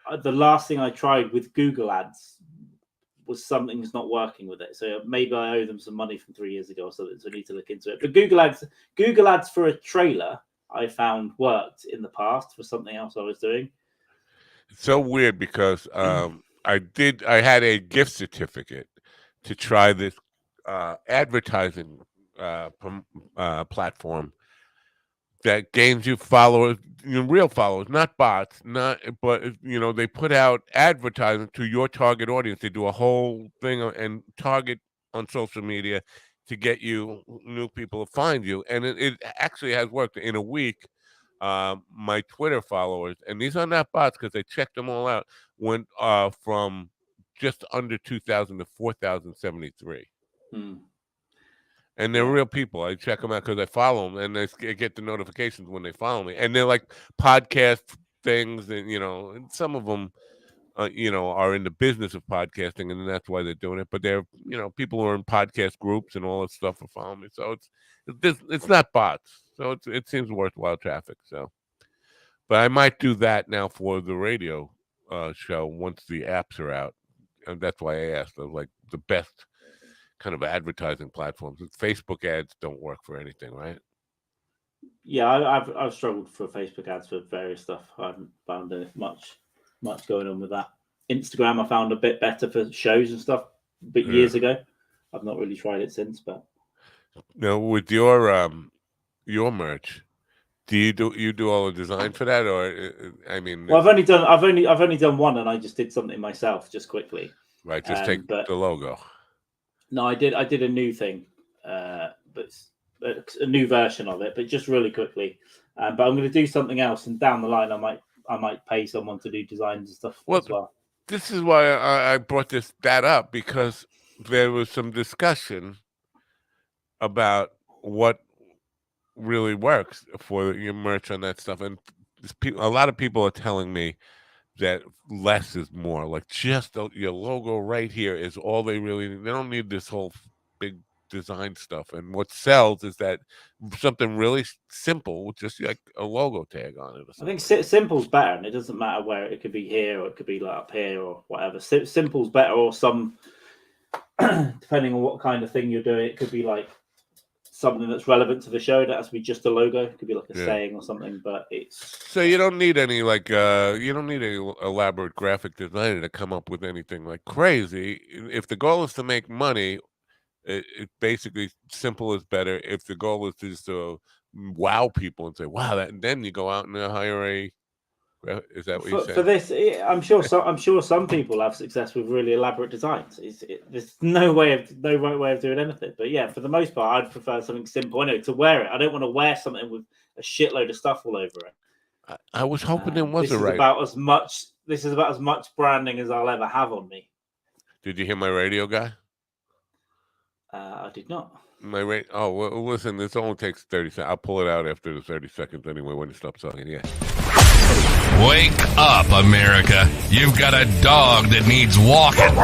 And the last thing I tried with Google Ads was something's not working with it. So maybe I owe them some money from 3 years ago or something. So I need to look into it. But Google Ads for a trailer, I found worked in the past for something else I was doing. It's so weird because I had a gift certificate to try this advertising platform that gains you followers, real followers, not bots, but they put out advertising to your target audience. They do a whole thing and target on social media to get you new people to find you, and it actually has worked. In a week, my Twitter followers, and these are not bots because they checked them all out, went from just under 2,000 to 4,073. And they're real people. I check them out because I follow them, and I get the notifications when they follow me. And they're like podcast things, and and some of them, are in the business of podcasting, and that's why they're doing it. But they're, people who are in podcast groups and all that stuff are following me. So it's not bots. So it seems worthwhile traffic. So, but I might do that now for the radio show once the apps are out, and that's why I asked. I was like, the best kind of advertising platforms. Facebook ads don't work for anything, right? Yeah, I've struggled for Facebook ads for various stuff. I haven't found much going on with that. Instagram I found a bit better for shows and stuff, but years ago. I've not really tried it since. But now with your merch, do you do all the design for that, or I mean? Well, I've only done one, and I just did something myself, just quickly. Right, just take the logo. No, I did a new thing, but a new version of it, but just really quickly. But I'm going to do something else, and down the line, I might pay someone to do designs and stuff as well. This is why I brought that up, because there was some discussion about what really works for your merch on that stuff, and a lot of people are telling me that less is more. Like, just your logo right here is all they really need. They don't need this whole big design stuff. And what sells is that something really simple, just like a logo tag on it. I think simple's better, and it doesn't matter where. It could be here, or it could be like up here, or whatever. Simple's better, or some depending on what kind of thing you're doing. It could be like something that's relevant to the show. That has to be just a logo. It could be like a saying or something, but it's... So you don't need any you don't need any elaborate graphic designer to come up with anything like crazy. If the goal is to make money, it basically simple is better. If the goal is just to wow people and say, wow, that, and then you go out and hire a Is that what you For said? this, I'm sure. I'm sure some people have success with really elaborate designs. There's no right way of doing anything. But yeah, for the most part, I'd prefer something simple. I know to wear it. I don't want to wear something with a shitload of stuff all over it. I was hoping there was This a is right. about as much. This is about as much branding as I'll ever have on me. Did you hear my radio guy? I did not. My rate. Oh, well, listen. This only takes 30 seconds. I'll pull it out after the 30 seconds anyway when it stops talking. Yeah. Wake up, America. You've got a dog that needs walking.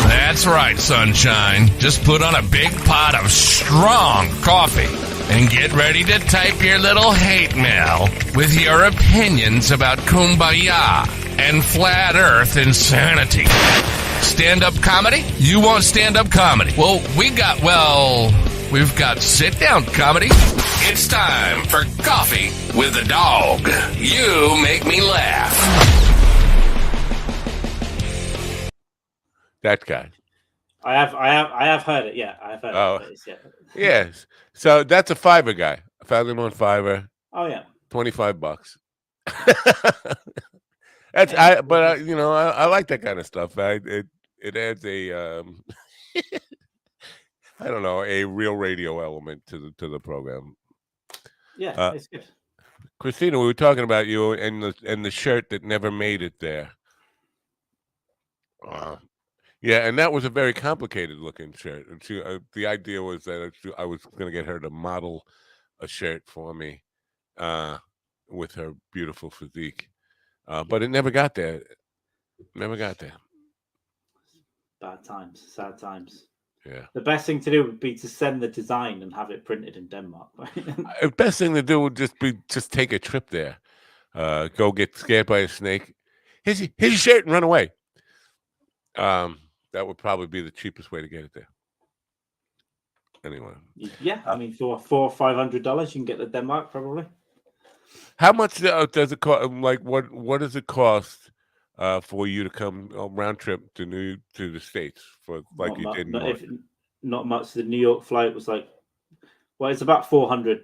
That's right, sunshine. Just put on a big pot of strong coffee and get ready to type your little hate mail with your opinions about kumbaya and flat earth insanity. Stand-up comedy? You want stand-up comedy? Well, we've got sit-down comedy. It's time for Coffee with the Dog. You make me laugh. That guy. I have heard it. Yeah, I have heard Oh. it. Yeah. Yes. So that's a Fiverr guy. I found him on Fiverr. Oh yeah. $25. That's I like that kind of stuff. It adds a I don't know, a real radio element to the program. Yeah, it's good. Christina, we were talking about you and the shirt that never made it there. Yeah, and that was a very complicated looking shirt. And the idea was that I was going to get her to model a shirt for me with her beautiful physique. But it never got there. Never got there. Bad times, sad times. Yeah. The best thing to do would be to send the design and have it printed in Denmark. The best thing to do would just take a trip there. Go get scared by a snake. Here's your shirt and run away. That would probably be the cheapest way to get it there. Anyway. Yeah, I mean, for $400 or $500, you can get to Denmark probably. How much does it cost? Like, what does it cost for you to come round trip to the States for like you did? Not much. The New York flight was like, well, it's about $400.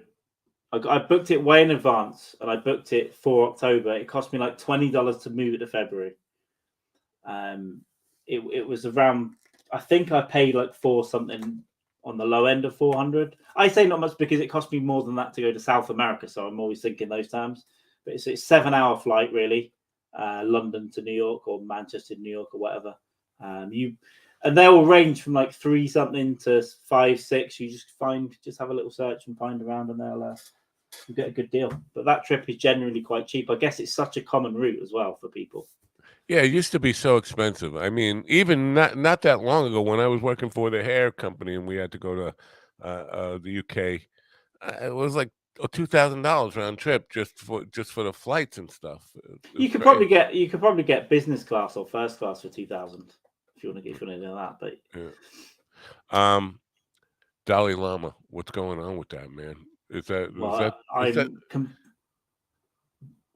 I booked it way in advance, and I booked it for October. It cost me like $20 to move it to February. It was around. I think I paid like for something on the low end of 400. I say not much because it cost me more than that to go to South America, so I'm always thinking those terms. But it's a 7-hour flight, really, London to New York or Manchester to New York or whatever. And they all range from like 3 something to 5, 6. You just have a little search and find around, and they'll you get a good deal. But that trip is generally quite cheap. I guess it's such a common route as well for people. Yeah, it used to be so expensive. I mean, even not that long ago, when I was working for the hair company and we had to go to the UK, it was like $2,000 round trip just for the flights and stuff. You could probably get business class or first class for 2,000 if you want to do that. But yeah. Dalai Lama, what's going on with that, man?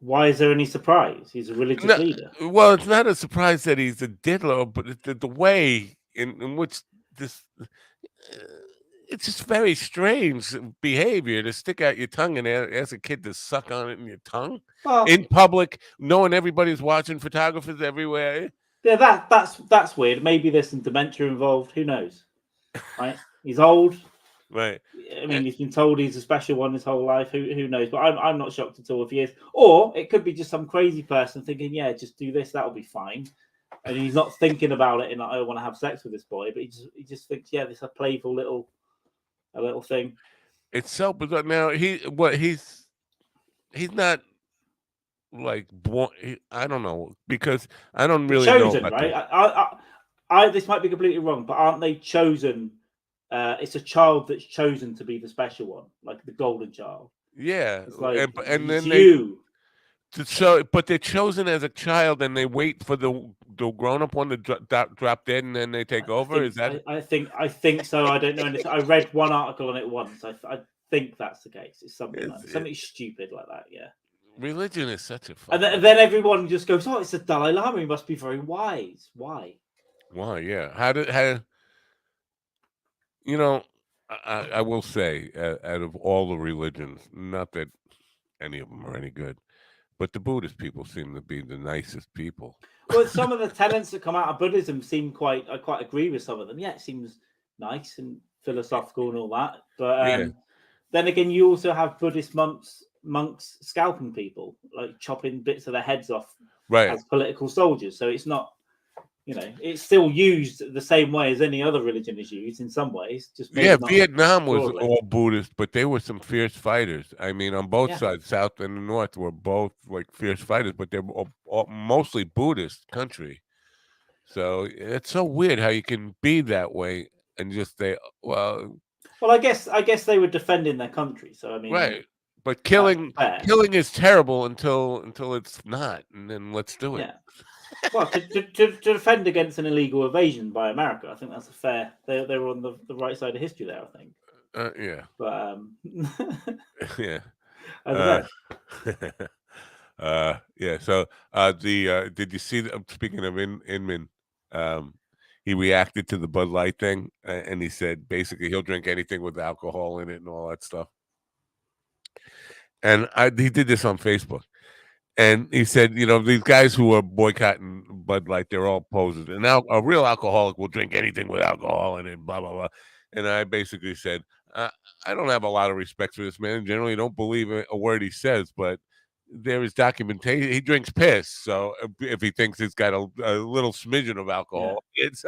Why is there any surprise? He's a religious leader. Well, it's not a surprise that he's a diddler, but the way in which this, it's just very strange behavior to stick out your tongue and ask a kid to suck on it in your tongue in public, knowing everybody's watching, photographers everywhere. Yeah, that's weird. Maybe there's some dementia involved. Who knows? Right? He's old. Right. I mean, he's been told he's a special one his whole life. Who knows? But I'm not shocked at all if he is. Or it could be just some crazy person thinking, yeah, just do this, that'll be fine. And he's not thinking about it and like, I want to have sex with this boy, but he just thinks, yeah, this is a playful little thing. It's so bizarre. Now he's not like born. I don't know, because I don't really chosen, know. Right? I this might be completely wrong, but aren't they chosen? It's a child that's chosen to be the special one, like the golden child. Yeah, it's like, and then but they're chosen as a child, and they wait for the grown-up one to drop dead, and then they take over. Is that? I think so. I don't know. I read one article on it once. I think that's the case. It's something stupid like that. Yeah. Religion is such a. And then everyone just goes, "Oh, it's the Dalai Lama. He must be very wise." Why? Why? Yeah. How? You know, I will say, out of all the religions, not that any of them are any good, But the Buddhist people seem to be the nicest people. Well, some of the tenets that come out of Buddhism seem I quite agree with some of them. Yeah, it seems nice and philosophical and all that. But Yeah. then again, you also have Buddhist monks scalping people, like chopping bits of their heads off Right. as political soldiers. So it's not, it's still used the same way as any other religion is used in some ways. Just maybe not Vietnam was broadly. all Buddhist, but they were some fierce fighters. I mean, on both Yeah. sides, South and North, were both like fierce fighters, but they're all mostly Buddhist country. So it's so weird how you can be that way and just say, well, I guess they were defending their country. So I mean, right. But that's killing fair. is terrible until it's not, and then let's do it. Yeah. Well, to defend against an illegal invasion by America, I think that's a fair. They were on the right side of history there, I think. Yeah. But Yeah. I don't know. Yeah. So did you see? Speaking of Inman, he reacted to the Bud Light thing, and he said basically he'll drink anything with alcohol in it and all that stuff. And he did this on Facebook. And he said, these guys who are boycotting Bud Light, they're all posers. And now a real alcoholic will drink anything with alcohol in it, blah, blah, blah. And I basically said, I don't have a lot of respect for this man. Generally, don't believe a word he says, but there is documentation. He drinks piss. So if he thinks it's got a little smidgen of alcohol, it's...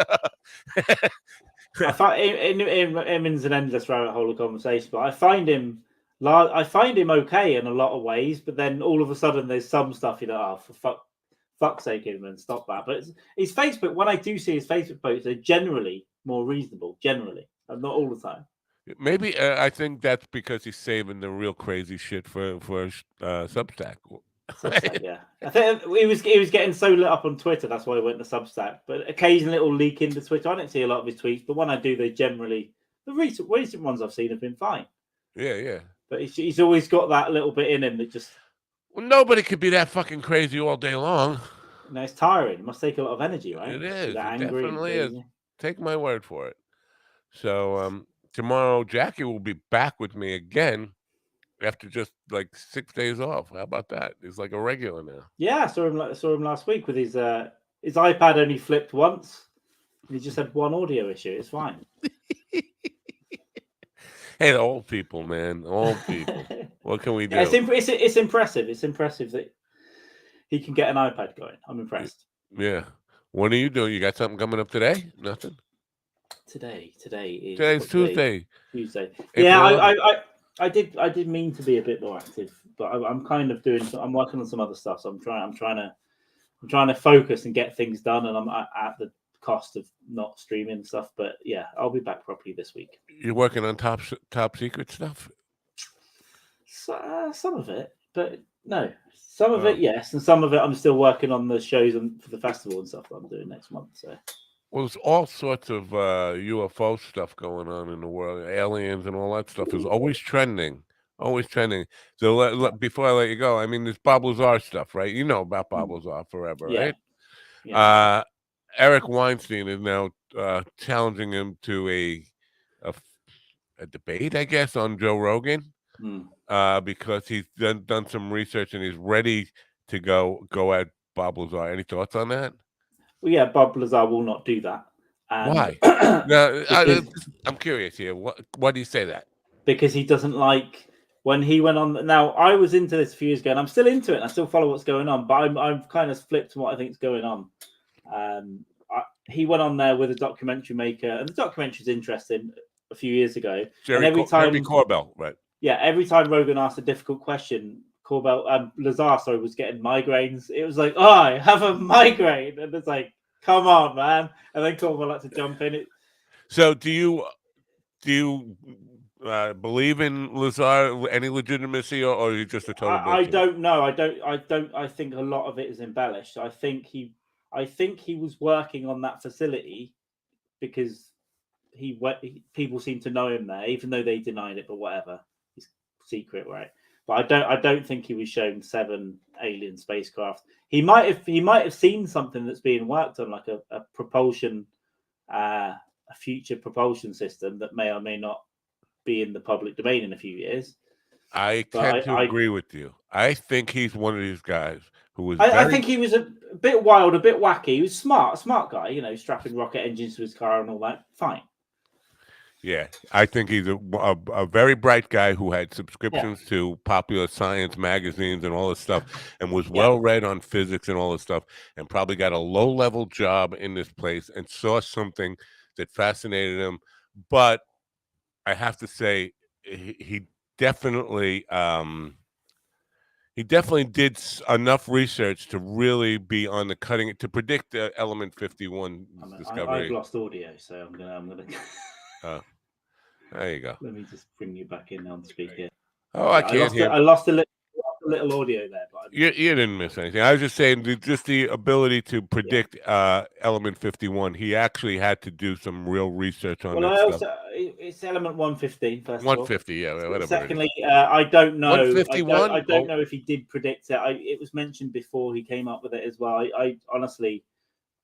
I find Emin's an endless rabbit hole of conversation, but I find him okay in a lot of ways. But then all of a sudden, there's some stuff for fuck's sake, Emin, stop that. But his Facebook, when I do see his Facebook posts, they're generally more reasonable. Generally, and not all the time. Maybe I think that's because he's saving the real crazy shit for Substack. Substack, yeah. I think he was getting so lit up on Twitter. That's why he went to Substack. But occasionally it will leak into Twitter. I don't see a lot of his tweets, but when I do, they generally the recent ones I've seen have been fine. Yeah. But he's always got that little bit in him that just. Well, nobody could be that fucking crazy all day long. No, it's tiring. It must take a lot of energy, right? It is. It definitely is. Take my word for it. So tomorrow, Jackie will be back with me again after just like 6 days off. How about that? He's like a regular now. Yeah, I saw him last week with his iPad only flipped once. He just had one audio issue. It's fine. Hey, the old people, man. Old people. What can we do? Yeah, it's impressive. It's impressive that he can get an iPad going. I'm impressed. Yeah. What are you doing? You got something coming up today? Nothing? Today's Tuesday. Tuesday. April Yeah, I did mean to be a bit more active, but I'm kind of I'm working on some other stuff. So I'm trying to focus and get things done, and I'm at the cost of not streaming stuff. But yeah, I'll be back properly this week. You're working on top secret stuff? So, some of it, but no. Some of it, yes, and some of it I'm still working on the shows for the festival and stuff that I'm doing next month. So, well, there's all sorts of UFO stuff going on in the world, aliens and all that stuff is always trending. Always trending. So before I let you go, I mean, there's Bob Lazar stuff, right? You know about Bob Lazar forever, right? Yeah. Eric Weinstein is now challenging him to a debate, I guess, on Joe Rogan. Because he's done some research and he's ready to go at Bob Lazar. Any thoughts on that? Well, yeah, Bob Lazar will not do that. Why? No, I'm curious here. Why do you say that? Because he doesn't like when he went on. Now, I was into this a few years ago, and I'm still into it. And I still follow what's going on, but I'm kind of flipped to what I think is going on. He went on there with a documentary maker, and the documentary is interesting. A few years ago, Jerry Corbell, right? Yeah, every time Rogan asked a difficult question, Lazar was getting migraines. It was like, oh, I have a migraine, and it's like, come on, man. And then Corbell had to jump in. So, do you believe in Lazar any legitimacy, or are you just a total? I don't know. I think a lot of it is embellished. I think he was working on that facility because people seem to know him there, even though they denied it. But whatever, it's secret, right? But I don't think he was shown 7 alien spacecraft. He might have seen something that's being worked on, like a propulsion, a future propulsion system that may or may not be in the public domain in a few years. I tend to agree with you. I think he's one of these guys who was I think he was a bit wild, a bit wacky. He was a smart guy, you know, strapping rocket engines to his car and all that. Fine. Yeah, I think he's a very bright guy who had subscriptions to popular science magazines and all this stuff, and was well read on physics and all this stuff, and probably got a low-level job in this place and saw something that fascinated him. But I have to say, he definitely did enough research to really be on the cutting to predict the element 51 discovery. I've lost audio, so I'm gonna. There you go. Let me just bring you back in on speaker. Oh, I can't hear. I lost a little audio there, but you didn't miss anything. I was just saying, just the ability to predict element 51. He actually had to do some real research on that stuff. It's element 115. First 150, yeah. Whatever. Secondly, I don't know. 151. I don't know if he did predict it. It was mentioned before he came up with it as well. I honestly,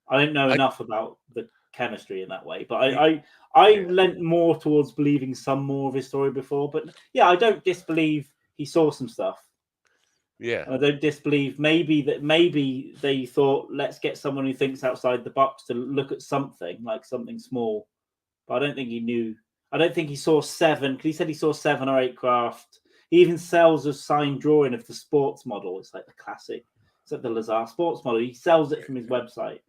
I don't know enough about the chemistry in that way, but I lent more towards believing some more of his story before. But yeah, I don't disbelieve he saw some stuff. Yeah, and I don't disbelieve maybe they thought, let's get someone who thinks outside the box to look at something like something small. But I don't think he knew. I don't think he saw 7, because he said he saw 7 or 8 craft. He even sells a signed drawing of the sports model. It's like the classic. It's like the Lazar sports model. He sells it from his website.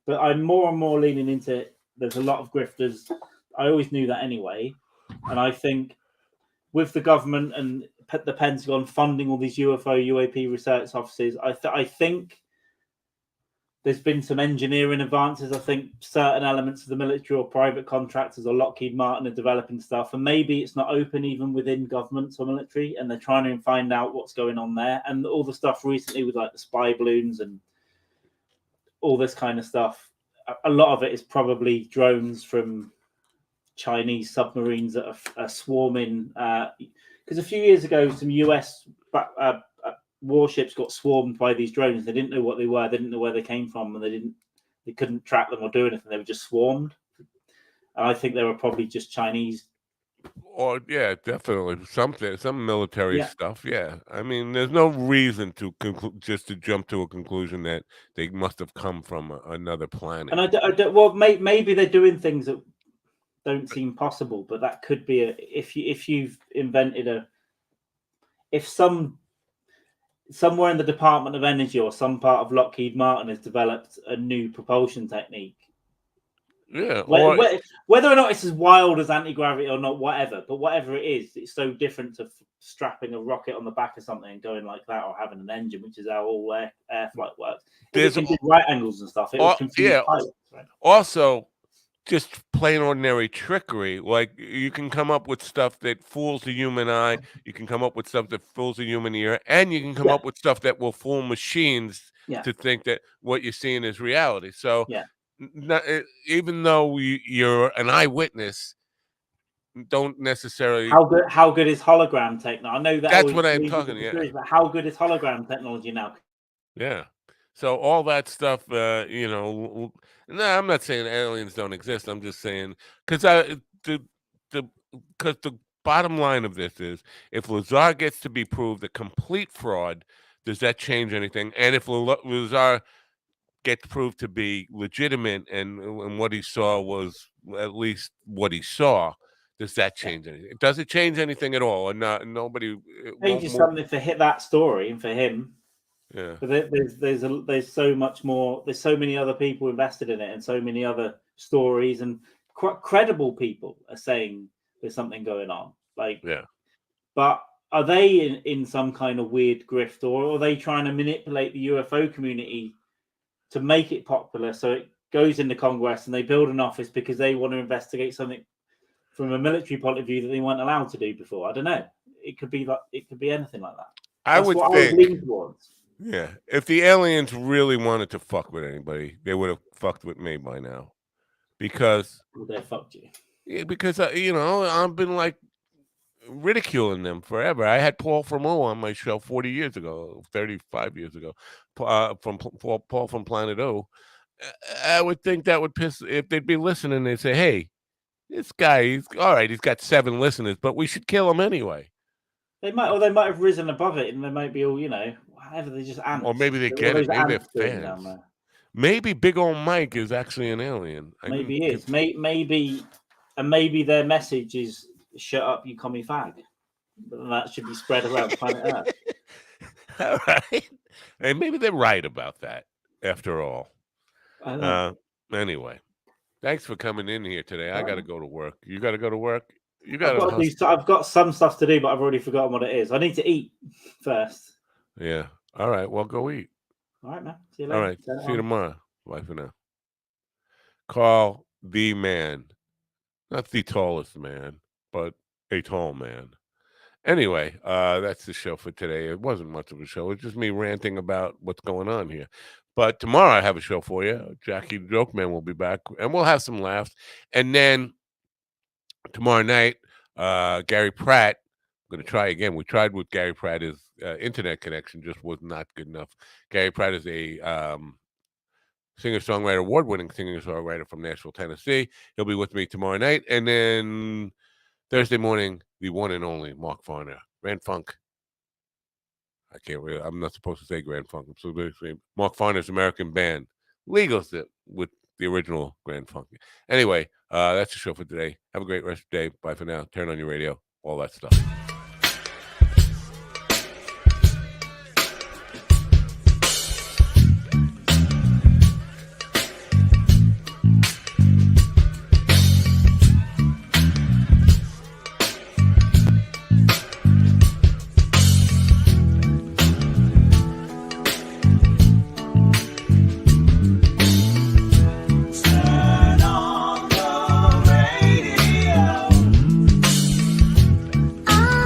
But I'm more and more leaning into there's a lot of grifters. I always knew that anyway. And I think with the government and the Pentagon funding all these UFO, UAP research offices, I think there's been some engineering advances. I think certain elements of the military or private contractors or Lockheed Martin are developing stuff. And maybe it's not open even within governments or military. And they're trying to find out what's going on there. And all the stuff recently with like the spy balloons and all this kind of stuff, a lot of it is probably drones from Chinese submarines that are swarming. Because a few years ago, some US warships got swarmed by these drones. They didn't know what they were. They didn't know where they came from, and they couldn't track them or do anything. They were just swarmed. And I think they were probably just Chinese. Or definitely some military stuff. Yeah, I mean, there's no reason to just to jump to a conclusion that they must have come from another planet. And I don't. Well, maybe they're doing things that don't seem possible, but that could be if you've invented if somewhere in the Department of Energy or some part of Lockheed Martin has developed a new propulsion technique. Yeah. Whether or not it's as wild as anti-gravity or not, whatever. But whatever it is, it's so different to strapping a rocket on the back of something and going like that, or having an engine, which is how all air flight works. If it can do right angles and stuff, it would confuse pilots, right? Also, just plain ordinary trickery. Like, you can come up with stuff that fools the human eye. You can come up with stuff that fools the human ear, and you can come up with stuff that will fool machines to think that what you're seeing is reality. So, even though you're an eyewitness, don't necessarily. How good is hologram technology? I know that's what I'm talking. But how good is hologram technology now? Yeah. So all that stuff, no, I'm not saying aliens don't exist. I'm just saying because the bottom line of this is, if Lazar gets to be proved a complete fraud, does that change anything? And if Lazar gets proved to be legitimate and what he saw was at least what he saw, does that change anything? Does it change anything at all? Or not? Nobody changes something for that story and for him. Yeah, but there's so much more. There's so many other people invested in it, and so many other stories, and credible people are saying there's something going on. But are they in some kind of weird grift, or are they trying to manipulate the UFO community to make it popular so it goes into Congress and they build an office because they want to investigate something from a military point of view that they weren't allowed to do before? I don't know. It could be anything like that. I would think. Yeah, if the aliens really wanted to fuck with anybody, they would have fucked with me by now, because they fucked you. Yeah, because I've been like ridiculing them forever. I had Paul from on my show 40 years ago, 35 years ago, from Paul from Planet O. I would think that would piss if they'd be listening. They'd say, "Hey, this guy, he's all right. He's got 7 listeners, but we should kill him anyway." They might have risen above it, and they might be all, whatever. They're just ants. Or maybe they All get it. those Maybe they're ants doing down fans. there. Maybe Big Old Mike is actually an alien. Maybe he is. Maybe their message is "Shut up, you commie fag." But that should be spread around planet Earth. All right. And maybe they're right about that, after all. I don't know. Anyway, thanks for coming in here today. I got to go to work. You got to go to work? You I've got some stuff to do, but I've already forgotten what it is. I need to eat first. Yeah. All right. Well, go eat. All right, man. See you later. All right. See you tomorrow. Bye for now. Carl, the man. Not the tallest man, but a tall man. Anyway, that's the show for today. It wasn't much of a show. It's just me ranting about what's going on here. But tomorrow I have a show for you. Jackie the Joke Man will be back, and we'll have some laughs. And then tomorrow night, Gary Pratt, I'm going to try again. We tried with Gary Pratt. His internet connection just was not good enough. Gary Pratt is a singer-songwriter, award-winning singer-songwriter from Nashville, Tennessee. He'll be with me tomorrow night. And then Thursday morning, the one and only Mark Farner, Grand Funk. I'm not supposed to say Grand Funk. I'm supposed to say Mark Farner's American Band. Legals it with the original Grand Funk. Anyway, that's the show for today. Have a great rest of the day. Bye for now. Turn on your radio. All that stuff. I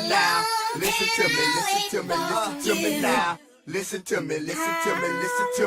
now. Listen to me, listen to me, listen to me now. Listen to me, listen to me, listen to me.